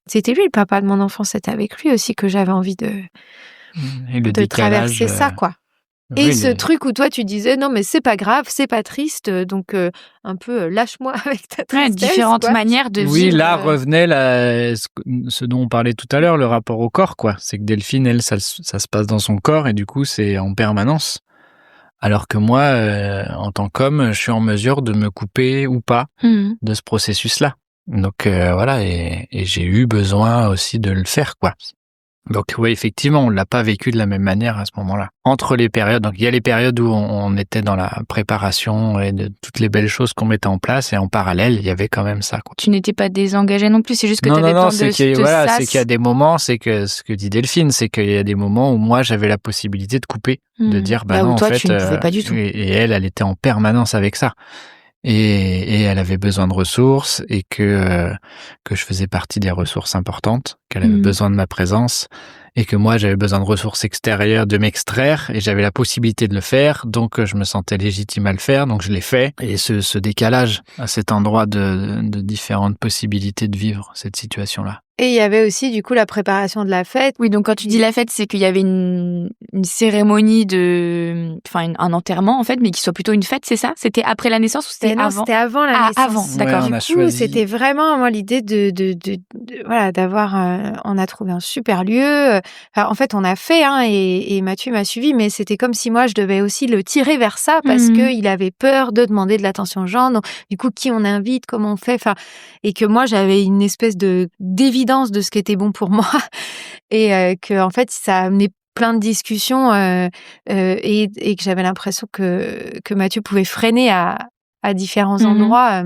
Speaker 2: c'était lui le papa de mon enfant, c'était avec lui aussi que j'avais envie de traverser ça, quoi. Et ce truc où toi tu disais non mais c'est pas grave, c'est pas triste, donc un peu lâche-moi avec ta tristesse.
Speaker 1: Différentes manières de vivre.
Speaker 3: Oui, là revenait ce dont on parlait tout à l'heure, le rapport au corps, quoi. C'est que Delphine, elle, ça se passe dans son corps et du coup c'est en permanence. Alors que moi, en tant qu'homme, je suis en mesure de me couper ou pas de ce processus-là. Donc voilà, et j'ai eu besoin aussi de le faire, quoi. Donc oui, effectivement, on l'a pas vécu de la même manière à ce moment-là. Entre les périodes, donc il y a les périodes où on était dans la préparation et de toutes les belles choses qu'on mettait en place, et en parallèle, il y avait quand même ça, quoi.
Speaker 1: Tu n'étais pas désengagé non plus, c'est juste que tu avais besoin de
Speaker 3: c'est qu'il y a des moments, c'est que ce que dit Delphine, c'est qu'il y a des moments où moi j'avais la possibilité de couper, de dire
Speaker 1: là
Speaker 3: non,
Speaker 1: où toi,
Speaker 3: en fait,
Speaker 1: tu ne pouvais pas du tout.
Speaker 3: Et elle était en permanence avec ça. Et elle avait besoin de ressources et que je faisais partie des ressources importantes, qu'elle avait besoin de ma présence et que moi j'avais besoin de ressources extérieures, de m'extraire, et j'avais la possibilité de le faire, donc je me sentais légitime à le faire, donc je l'ai fait. Et ce décalage à cet endroit de différentes possibilités de vivre cette situation-là.
Speaker 2: Et il y avait aussi du coup la préparation de la fête.
Speaker 1: Oui, donc quand tu dis la fête, c'est qu'il y avait une cérémonie un enterrement en fait, mais qui soit plutôt une fête, c'est ça? C'était après la naissance ou c'était avant?
Speaker 2: C'était avant la naissance.
Speaker 1: Avant, d'accord.
Speaker 3: Ouais,
Speaker 2: du coup, c'était vraiment moi l'idée de voilà, d'avoir. On a trouvé un super lieu. Enfin, en fait, on a fait et Mathieu m'a suivi, mais c'était comme si moi je devais aussi le tirer vers ça parce que il avait peur de demander de l'attention aux gens. Donc, du coup, qui on invite, comment on fait, enfin, et que moi j'avais une espèce d'évidence de ce qui était bon pour moi et que en fait ça a amené plein de discussions et que j'avais l'impression que Mathieu pouvait freiner à différents endroits.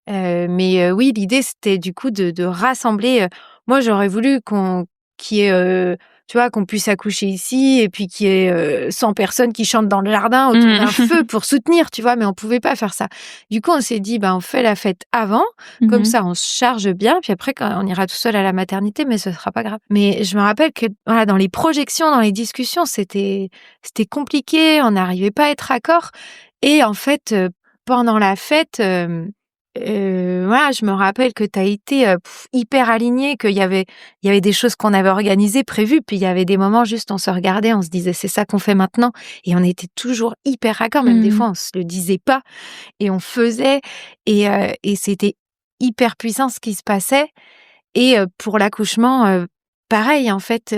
Speaker 2: Mais oui, l'idée c'était du coup de rassembler. Moi, j'aurais voulu qu'il y ait tu vois, qu'on puisse accoucher ici et puis qu'il y ait 100 personnes qui chantent dans le jardin autour d'un feu pour soutenir, tu vois, mais on pouvait pas faire ça. Du coup, on s'est dit, on fait la fête avant, comme ça, on se charge bien, puis après, quand on ira tout seul à la maternité, mais ce sera pas grave. Mais je me rappelle que, voilà, dans les projections, dans les discussions, c'était compliqué, on n'arrivait pas à être d'accord. Et en fait, pendant la fête, voilà, je me rappelle que tu as été hyper alignée, qu'il y avait des choses qu'on avait organisées, prévues, puis il y avait des moments juste on se regardait, on se disait c'est ça qu'on fait maintenant, et on était toujours hyper raccord, même des fois on se le disait pas et on faisait et c'était hyper puissant ce qui se passait. Et pour l'accouchement, pareil en fait,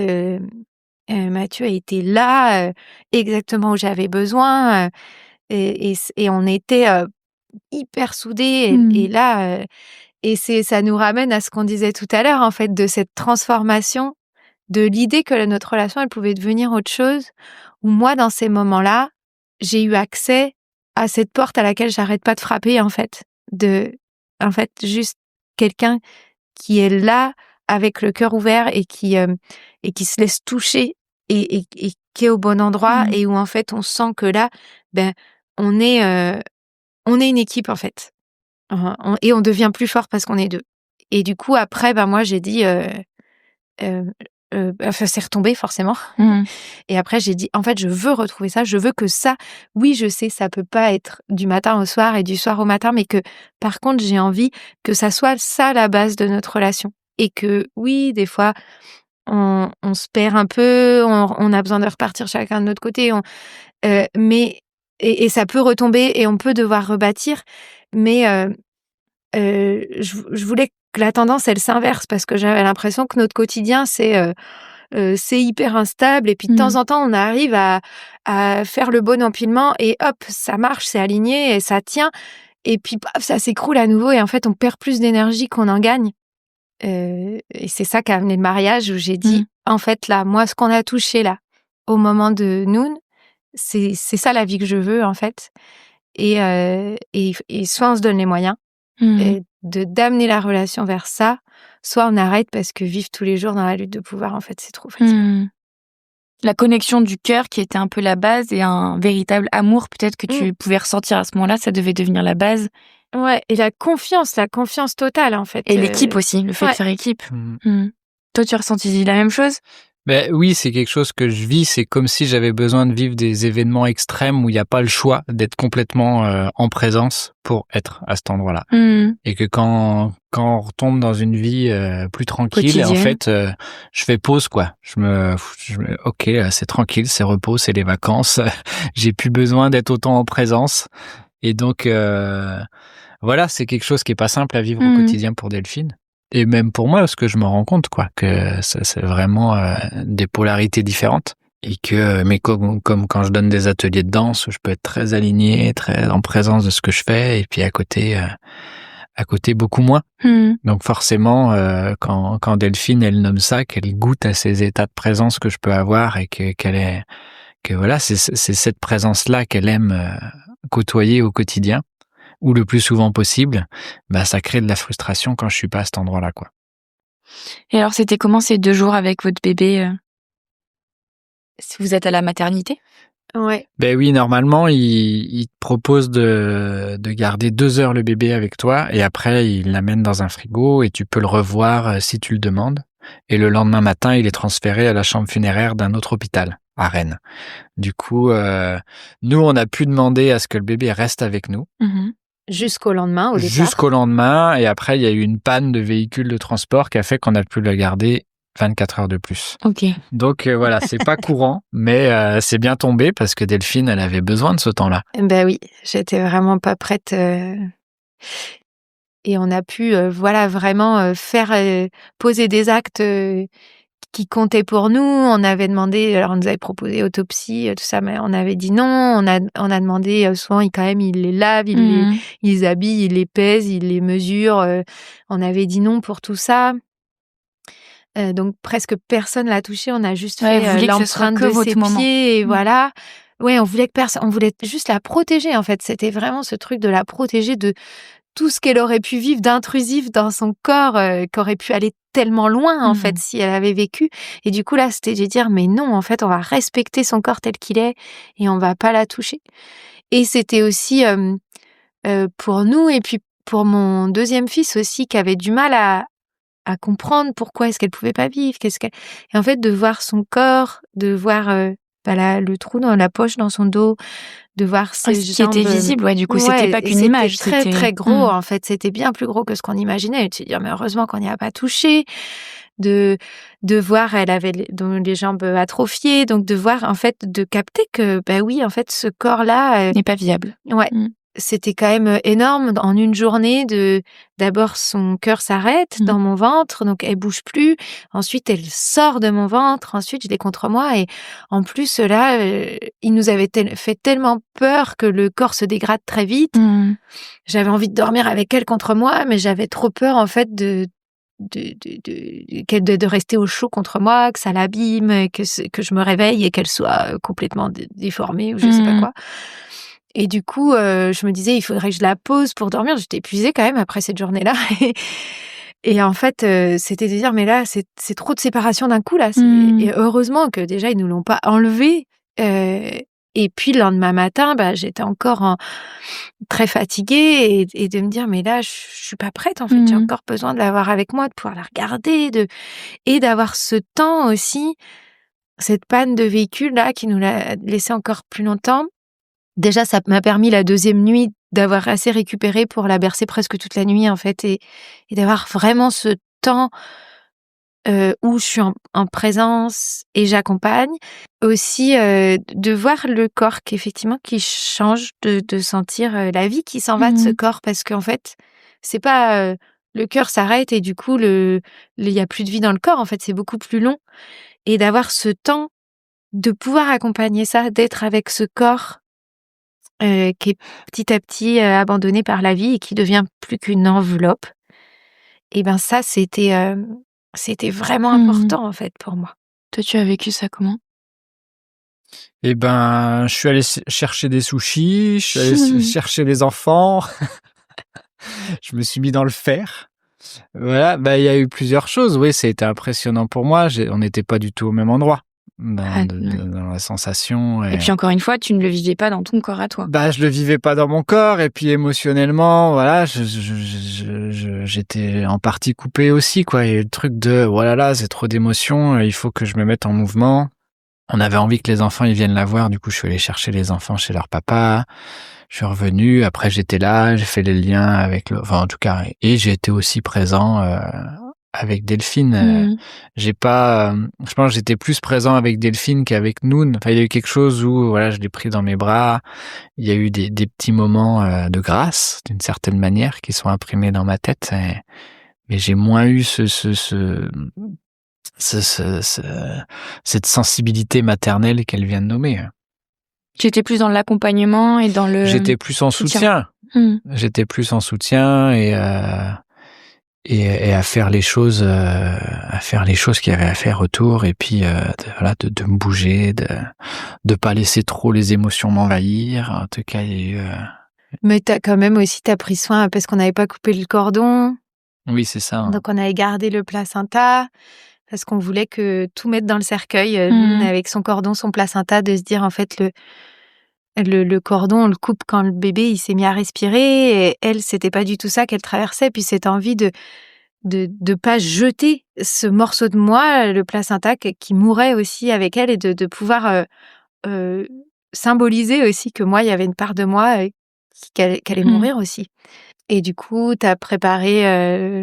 Speaker 2: Mathieu a été là exactement où j'avais besoin et on était hyper soudés et là et ça nous ramène à ce qu'on disait tout à l'heure en fait, de cette transformation, de l'idée que notre relation elle pouvait devenir autre chose, où moi dans ces moments-là j'ai eu accès à cette porte à laquelle j'arrête pas de frapper en fait, juste quelqu'un qui est là avec le cœur ouvert et qui se laisse toucher et qui est au bon endroit et où en fait on sent que là on est une équipe en fait. Et on devient plus fort parce qu'on est deux. Et du coup, après, moi, j'ai dit... c'est retombé forcément. Et après, j'ai dit, en fait, je veux retrouver ça. Je veux que ça... Oui, je sais, ça peut pas être du matin au soir et du soir au matin, mais que, par contre, j'ai envie que ça soit ça la base de notre relation. Et que, oui, des fois, on se perd un peu, on a besoin de repartir chacun de notre côté. Mais et ça peut retomber et on peut devoir rebâtir, mais je voulais que la tendance elle s'inverse parce que j'avais l'impression que notre quotidien c'est hyper instable et puis de temps en temps on arrive à faire le bon empilement et hop ça marche, c'est aligné et ça tient et puis paf, ça s'écroule à nouveau et en fait on perd plus d'énergie qu'on en gagne. Et c'est ça qui a amené le mariage où j'ai dit en fait là moi ce qu'on a touché là au moment de Noun, c'est ça la vie que je veux en fait et soit on se donne les moyens et d'amener la relation vers ça, soit on arrête parce que vivre tous les jours dans la lutte de pouvoir en fait c'est trop fatigant.
Speaker 1: La connexion du cœur qui était un peu la base et un véritable amour peut-être que tu pouvais ressentir à ce moment-là, ça devait devenir la base.
Speaker 2: Ouais, et la confiance totale en fait.
Speaker 1: Et l'équipe aussi, le fait de faire équipe. Toi, tu as ressenti la même chose ?
Speaker 3: Ben oui, c'est quelque chose que je vis. C'est comme si j'avais besoin de vivre des événements extrêmes où il n'y a pas le choix d'être complètement en présence pour être à cet endroit-là. Et que quand on retombe dans une vie plus tranquille,
Speaker 1: quotidienne.
Speaker 3: En fait, je fais pause quoi. Ok, c'est tranquille, c'est repos, c'est les vacances. J'ai plus besoin d'être autant en présence. Et donc voilà, c'est quelque chose qui est pas simple à vivre au quotidien pour Delphine. Et même pour moi, parce que je me rends compte, quoi, que ça, c'est vraiment des polarités différentes. Et que, mais comme quand je donne des ateliers de danse, où je peux être très aligné, très en présence de ce que je fais, et puis à côté beaucoup moins. Donc forcément, quand Delphine, elle nomme ça, qu'elle goûte à ces états de présence que je peux avoir, et que voilà, c'est cette présence-là qu'elle aime côtoyer au quotidien, ou le plus souvent possible, bah ça crée de la frustration quand je suis pas à cet endroit-là, quoi.
Speaker 1: Et alors, c'était comment ces 2 jours avec votre bébé si vous êtes à la maternité ?
Speaker 2: Ouais.
Speaker 3: Ben oui, normalement, il te propose de garder 2 heures le bébé avec toi, et après, il l'amène dans un frigo, et tu peux le revoir si tu le demandes. Et le lendemain matin, il est transféré à la chambre funéraire d'un autre hôpital, à Rennes. Du coup, nous, on a pu demander à ce que le bébé reste avec nous.
Speaker 2: Jusqu'au lendemain, au départ.
Speaker 3: Jusqu'au lendemain, et après, il y a eu une panne de véhicule de transport qui a fait qu'on a pu le garder 24 heures de plus.
Speaker 1: Ok.
Speaker 3: Donc voilà, c'est pas courant, mais c'est bien tombé parce que Delphine, elle avait besoin de ce temps-là.
Speaker 2: Ben oui, j'étais vraiment pas prête. Et on a pu, voilà, vraiment faire poser des actes qui comptaient pour nous. On avait demandé, alors on nous avait proposé autopsie, tout ça, mais on avait dit non. On a demandé souvent, il les lave, il les habille, il les pèse, il les mesure. On avait dit non pour tout ça. Donc presque personne l'a touché. On a juste fait l'empreinte de ses pieds et voilà. Ouais, on voulait juste la protéger en fait. C'était vraiment ce truc de la protéger de tout ce qu'elle aurait pu vivre d'intrusif dans son corps, qui aurait pu aller tellement loin en fait si elle avait vécu. Et du coup là, c'était de dire mais non, en fait, on va respecter son corps tel qu'il est et on va pas la toucher. Et c'était aussi pour nous et puis pour mon deuxième fils aussi qui avait du mal à comprendre pourquoi est-ce qu'elle pouvait pas vivre, et en fait de voir son corps, de voir le trou dans la poche dans son dos, de voir ses
Speaker 1: ce qui
Speaker 2: jambes
Speaker 1: était visible, ouais, du coup, c'était pas qu'une image,
Speaker 2: c'était très gros en fait, c'était bien plus gros que ce qu'on imaginait, et de se dire mais heureusement qu'on n'y a pas touché, de voir elle avait les jambes atrophiées, donc de voir en fait, de capter que oui en fait ce corps là
Speaker 1: n'est pas viable.
Speaker 2: Ouais. C'était quand même énorme en une journée d'abord son cœur s'arrête dans mon ventre, donc elle bouge plus. Ensuite, elle sort de mon ventre. Ensuite, je l'ai contre moi et en plus là, il nous avait fait tellement peur que le corps se dégrade très vite. J'avais envie de dormir avec elle contre moi, mais j'avais trop peur en fait de rester au chaud contre moi, que ça l'abîme, que je me réveille et qu'elle soit complètement déformée ou je sais pas quoi. Et du coup, je me disais, il faudrait que je la pose pour dormir. J'étais épuisée quand même après cette journée-là. Et en fait, c'était de dire, mais là, c'est trop de séparation d'un coup, là. Et heureusement que déjà, ils nous l'ont pas enlevé. Et puis, le lendemain matin, j'étais encore très fatiguée et de me dire, mais là, je suis pas prête, en fait. J'ai encore besoin de l'avoir avec moi, de pouvoir la regarder, et d'avoir ce temps aussi, cette panne de véhicule, là, qui nous l'a laissé encore plus longtemps. Déjà, ça m'a permis la deuxième nuit d'avoir assez récupéré pour la bercer presque toute la nuit, en fait, et d'avoir vraiment ce temps où je suis en présence et j'accompagne. Aussi, de voir le corps qu'effectivement qui change, de sentir la vie qui s'en va de ce corps, parce qu'en fait, c'est pas le cœur s'arrête et du coup il y a plus de vie dans le corps. En fait, c'est beaucoup plus long, et d'avoir ce temps de pouvoir accompagner ça, d'être avec ce corps qui est petit à petit abandonné par la vie et qui devient plus qu'une enveloppe. Et ben ça, c'était vraiment important en fait pour moi.
Speaker 1: Toi, tu as vécu ça comment?
Speaker 3: Eh ben, je suis allé chercher des sushis, je suis allé chercher les enfants, je me suis mis dans le fer. Voilà, bah, il y a eu plusieurs choses. Oui, ça a été impressionnant pour moi. On n'était pas du tout au même endroit dans la sensation.
Speaker 1: Et puis encore une fois, tu ne le vivais pas dans ton corps à toi.
Speaker 3: Bah, je le vivais pas dans mon corps, et puis émotionnellement, voilà, j'étais en partie coupé aussi, quoi. Il y a eu le truc de, voilà, là, c'est trop d'émotions, il faut que je me mette en mouvement. On avait envie que les enfants ils viennent la voir, du coup je suis allé chercher les enfants chez leur papa. Je suis revenu, après j'étais là, j'ai fait les liens avec en tout cas, et j'ai été aussi présent avec Delphine. Je pense que j'étais plus présent avec Delphine qu'avec Noun. Enfin, il y a eu quelque chose où voilà, je l'ai pris dans mes bras. Il y a eu des petits moments de grâce, d'une certaine manière, qui sont imprimés dans ma tête. Mais j'ai moins eu cette sensibilité maternelle qu'elle vient de nommer.
Speaker 1: Tu étais plus dans l'accompagnement et dans le...
Speaker 3: J'étais plus en soutien. J'étais plus en soutien et à faire les choses, qu'il y avait à faire autour, et puis de me bouger, de pas laisser trop les émotions m'envahir. En tout cas, il y a eu.
Speaker 2: Mais t'as pris soin parce qu'on n'avait pas coupé le cordon.
Speaker 3: Oui, c'est ça.
Speaker 2: Donc on avait gardé le placenta parce qu'on voulait que tout mettre dans le cercueil, avec son cordon, son placenta, de se dire en fait le cordon, on le coupe quand le bébé il s'est mis à respirer, et elle, c'était pas du tout ça qu'elle traversait. Puis cette envie de pas jeter ce morceau de moi, le placenta qui mourait aussi avec elle, et de pouvoir symboliser aussi que moi, il y avait une part de moi qui allait mourir aussi. Et du coup, t'as préparé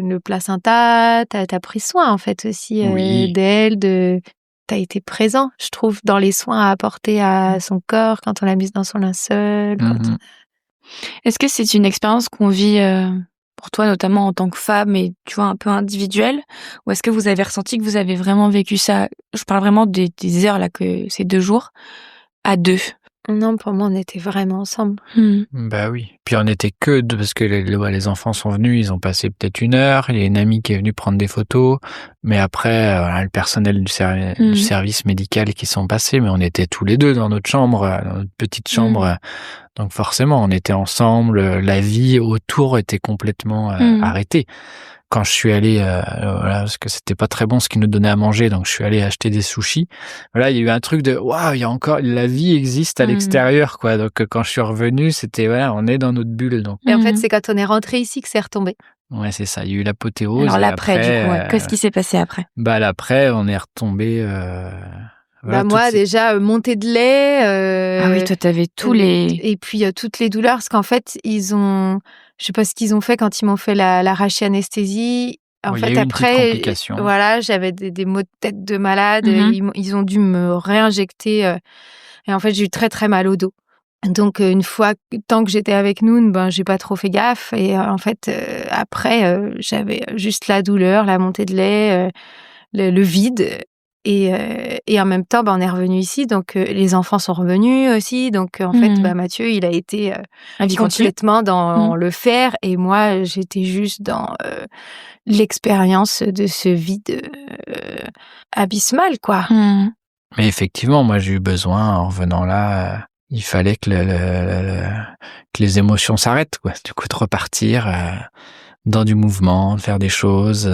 Speaker 2: le placenta, t'as pris soin en fait aussi d'elle, t'as été présent, je trouve, dans les soins à apporter à son corps quand on l'a mise dans son linceul.
Speaker 1: Est-ce que c'est une expérience qu'on vit pour toi, notamment en tant que femme, et tu vois, un peu individuelle, ou est-ce que vous avez ressenti que vous avez vraiment vécu ça? Je parle vraiment des heures là, que ces 2 jours, à 2.
Speaker 2: Non, pour moi, on était vraiment ensemble.
Speaker 3: Bah oui. Puis on était que deux, parce que les enfants sont venus, ils ont passé peut-être 1 heure. Il y a une amie qui est venue prendre des photos, mais après, le personnel du service médical qui sont passés, mais on était tous les deux dans notre chambre, dans notre petite chambre. Donc forcément, on était ensemble. La vie autour était complètement arrêtée. Quand je suis allé, parce que c'était pas très bon ce qu'ils nous donnaient à manger, donc je suis allé acheter des sushis. Voilà, il y a eu un truc de waouh, il y a encore, la vie existe à l'extérieur, quoi. Donc quand je suis revenu, c'était voilà, on est dans notre bulle. Donc.
Speaker 2: Et en fait, c'est quand on est rentré ici que c'est retombé.
Speaker 3: Ouais, c'est ça. Il y a eu l'apothéose.
Speaker 1: Alors l'après, du coup, qu'est-ce qui s'est passé après?
Speaker 3: Bah l'après, on est retombé.
Speaker 2: Voilà, moi déjà montée de lait.
Speaker 1: Ah oui, toi t'avais tous les.
Speaker 2: Et puis toutes les douleurs, parce qu'en fait je sais pas ce qu'ils ont fait quand ils m'ont fait la rachianesthésie. En fait, après, voilà, j'avais des maux de tête de malade. Ils ont dû me réinjecter. Et en fait, j'ai eu très très mal au dos. Donc tant que j'étais avec Noun, j'ai pas trop fait gaffe. Et en fait, après, j'avais juste la douleur, la montée de lait, le vide. Et en même temps, on est revenu ici, donc les enfants sont revenus aussi. Donc en fait, Mathieu, il a été complètement dans le faire, et moi, j'étais juste dans l'expérience de ce vide abysmal, quoi.
Speaker 3: Mais effectivement, moi, j'ai eu besoin, en revenant là, il fallait que que les émotions s'arrêtent, quoi. Du coup, de repartir dans du mouvement, de faire des choses.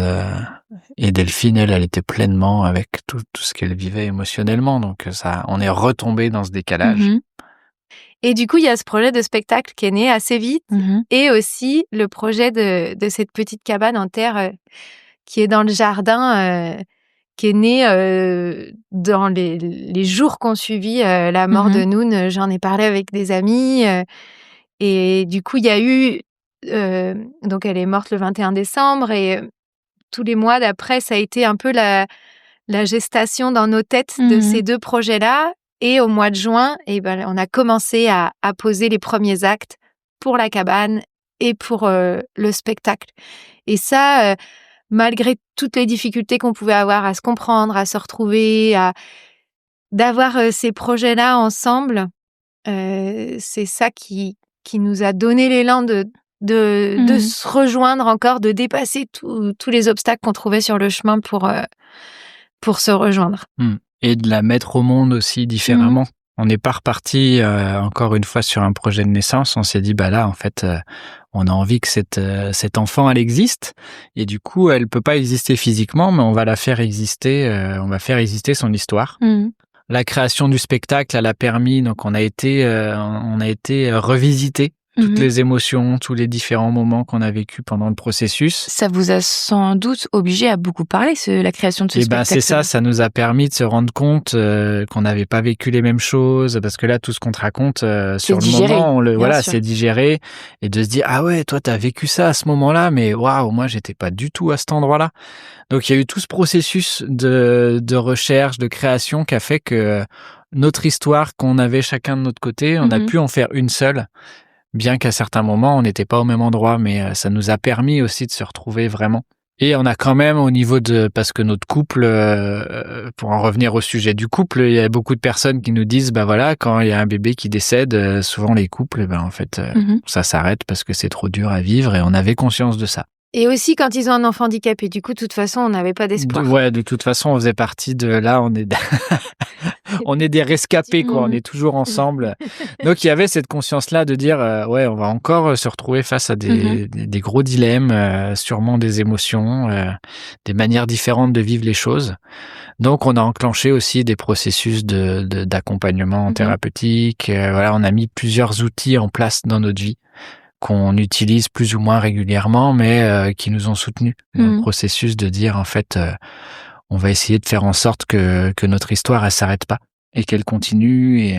Speaker 3: Et Delphine, elle était pleinement avec tout ce qu'elle vivait émotionnellement. Donc ça, on est retombé dans ce décalage.
Speaker 2: Et du coup, il y a ce projet de spectacle qui est né assez vite, et aussi le projet de cette petite cabane en terre qui est dans le jardin, qui est né dans les jours qu'on suivit la mort de Noun. J'en ai parlé avec des amis, et du coup, il y a eu... donc, elle est morte le 21 décembre, et tous les mois d'après, ça a été un peu la gestation dans nos têtes de ces 2 projets-là. Et au mois de juin, on a commencé à poser les premiers actes pour la cabane et pour le spectacle. Et ça, malgré toutes les difficultés qu'on pouvait avoir à se comprendre, à se retrouver, d'avoir ces projets-là ensemble, c'est ça qui nous a donné l'élan de se rejoindre encore, de dépasser tous les obstacles qu'on trouvait sur le chemin pour se rejoindre.
Speaker 3: Et de la mettre au monde aussi différemment. On n'est pas reparti encore une fois sur un projet de naissance. On s'est dit là en fait on a envie que cet enfant elle existe et du coup elle peut pas exister physiquement mais on va la faire exister. On va faire exister son histoire. La création du spectacle elle a permis donc on a été revisité toutes les émotions, tous les différents moments qu'on a vécu pendant le processus.
Speaker 1: Ça vous a sans doute obligé à beaucoup parler, la création de ce spectacle.
Speaker 3: C'est ça nous a permis de se rendre compte qu'on n'avait pas vécu les mêmes choses, parce que là, tout ce qu'on te raconte sur le moment, c'est digéré, et de se dire, ah ouais, toi, t'as vécu ça à ce moment-là, mais waouh, moi, j'étais pas du tout à cet endroit-là. Donc, il y a eu tout ce processus de recherche, de création qui a fait que notre histoire qu'on avait chacun de notre côté, on a pu en faire une seule. Bien qu'à certains moments, on n'était pas au même endroit, mais ça nous a permis aussi de se retrouver vraiment. Et on a quand même au niveau parce que notre couple, pour en revenir au sujet du couple, il y a beaucoup de personnes qui nous disent, quand il y a un bébé qui décède, souvent les couples, en fait, ça s'arrête parce que c'est trop dur à vivre et on avait conscience de ça.
Speaker 2: Et aussi quand ils ont un enfant handicapé, du coup, de toute façon, on n'avait pas d'espoir.
Speaker 3: Ouais, de toute façon, on faisait partie de là, on est on est des rescapés, quoi. On est toujours ensemble. Donc, il y avait cette conscience-là de dire, on va encore se retrouver face à des gros dilemmes, sûrement des émotions, des manières différentes de vivre les choses. Donc, on a enclenché aussi des processus d'accompagnement thérapeutique. On a mis plusieurs outils en place dans notre vie qu'on utilise plus ou moins régulièrement, mais qui nous ont soutenus dans le processus de dire, en fait, on va essayer de faire en sorte que notre histoire, elle s'arrête pas et qu'elle continue.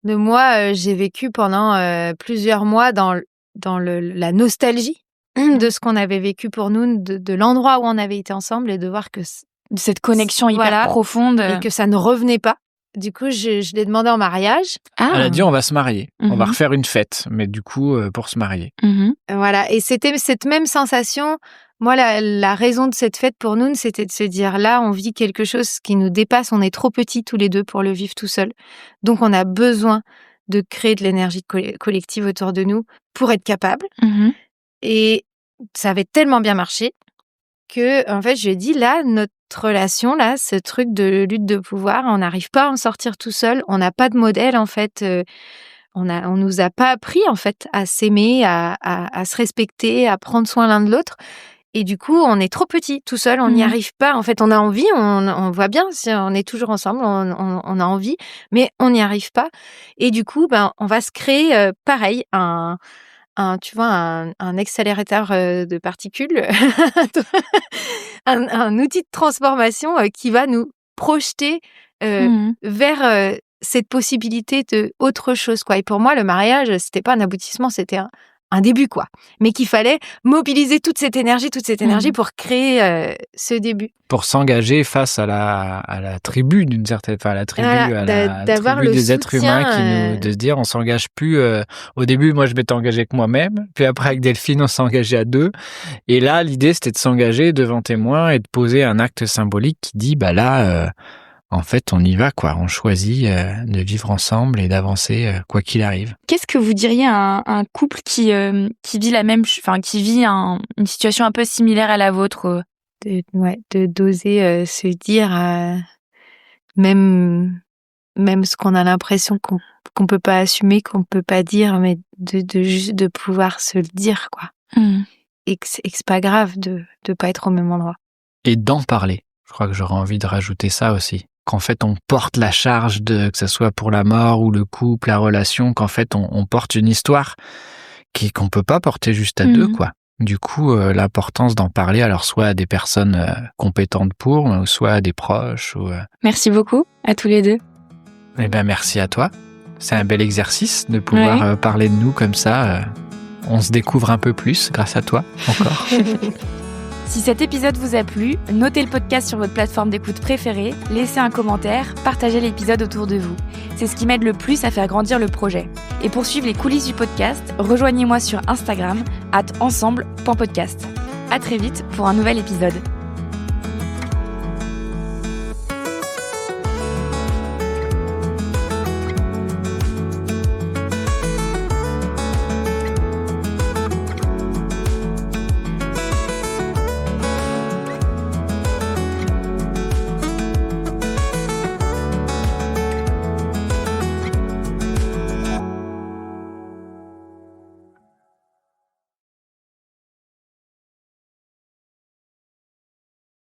Speaker 2: Moi, j'ai vécu pendant plusieurs mois dans la nostalgie de ce qu'on avait vécu pour nous, de l'endroit où on avait été ensemble et de voir que
Speaker 1: cette connexion hyper profonde
Speaker 2: et que ça ne revenait pas. Du coup, je l'ai demandé en mariage.
Speaker 3: Elle a dit, on va se marier. On va refaire une fête, mais du coup, pour se marier.
Speaker 2: Voilà. Et c'était cette même sensation. Moi, la raison de cette fête pour nous, c'était de se dire, là, on vit quelque chose qui nous dépasse. On est trop petits tous les deux pour le vivre tout seul. Donc, on a besoin de créer de l'énergie collective autour de nous pour être capable. Et ça avait tellement bien marché que, en fait, je lui ai dit, là, notre relation, là, ce truc de lutte de pouvoir, on n'arrive pas à en sortir tout seul. On n'a pas de modèle, en fait. On nous a pas appris, en fait, à s'aimer, à se respecter, à prendre soin l'un de l'autre. Et du coup, on est trop petits, tout seul, on n'y arrive pas. En fait, on a envie, on voit bien, si on est toujours ensemble, on a envie, mais on n'y arrive pas. Et du coup, on va se créer, pareil, un accélérateur de particules, un outil de transformation qui va nous projeter vers cette possibilité de autre chose, quoi. Et pour moi, le mariage, c'était pas un aboutissement, c'était un début, quoi. Mais qu'il fallait mobiliser toute cette énergie pour créer ce début.
Speaker 3: Pour s'engager face à la tribu d'une certaine, à la tribu,
Speaker 2: d'avoir
Speaker 3: tribu
Speaker 2: le
Speaker 3: des êtres humains de se dire, on s'engage plus. Au début, moi, je m'étais engagé avec moi-même. Puis après, avec Delphine, on s'est engagé à 2. Et là, l'idée, c'était de s'engager devant témoins et de poser un acte symbolique qui dit, en fait, on y va, quoi. On choisit de vivre ensemble et d'avancer quoi qu'il arrive.
Speaker 1: Qu'est-ce que vous diriez à un couple qui vit qui vit une situation un peu similaire à la vôtre?
Speaker 2: De d'oser se dire même ce qu'on a l'impression qu'on peut pas assumer, qu'on peut pas dire, mais de juste de pouvoir se le dire, quoi. Et que c'est pas grave de pas être au même endroit.
Speaker 3: Et d'en parler. Je crois que j'aurais envie de rajouter ça aussi. Qu'en fait, on porte la charge que ce soit pour la mort ou le couple, la relation, qu'en fait, on porte une histoire qu'on peut pas porter juste à 2, quoi. Du coup, l'importance d'en parler, alors soit à des personnes compétentes ou soit à des proches.
Speaker 1: Merci beaucoup à tous les 2.
Speaker 3: Eh ben, merci à toi. C'est un bel exercice de pouvoir parler de nous comme ça. On se découvre un peu plus grâce à toi, encore.
Speaker 1: Si cet épisode vous a plu, notez le podcast sur votre plateforme d'écoute préférée, laissez un commentaire, partagez l'épisode autour de vous. C'est ce qui m'aide le plus à faire grandir le projet. Et pour suivre les coulisses du podcast, rejoignez-moi sur Instagram @ensemble.podcast. À très vite pour un nouvel épisode.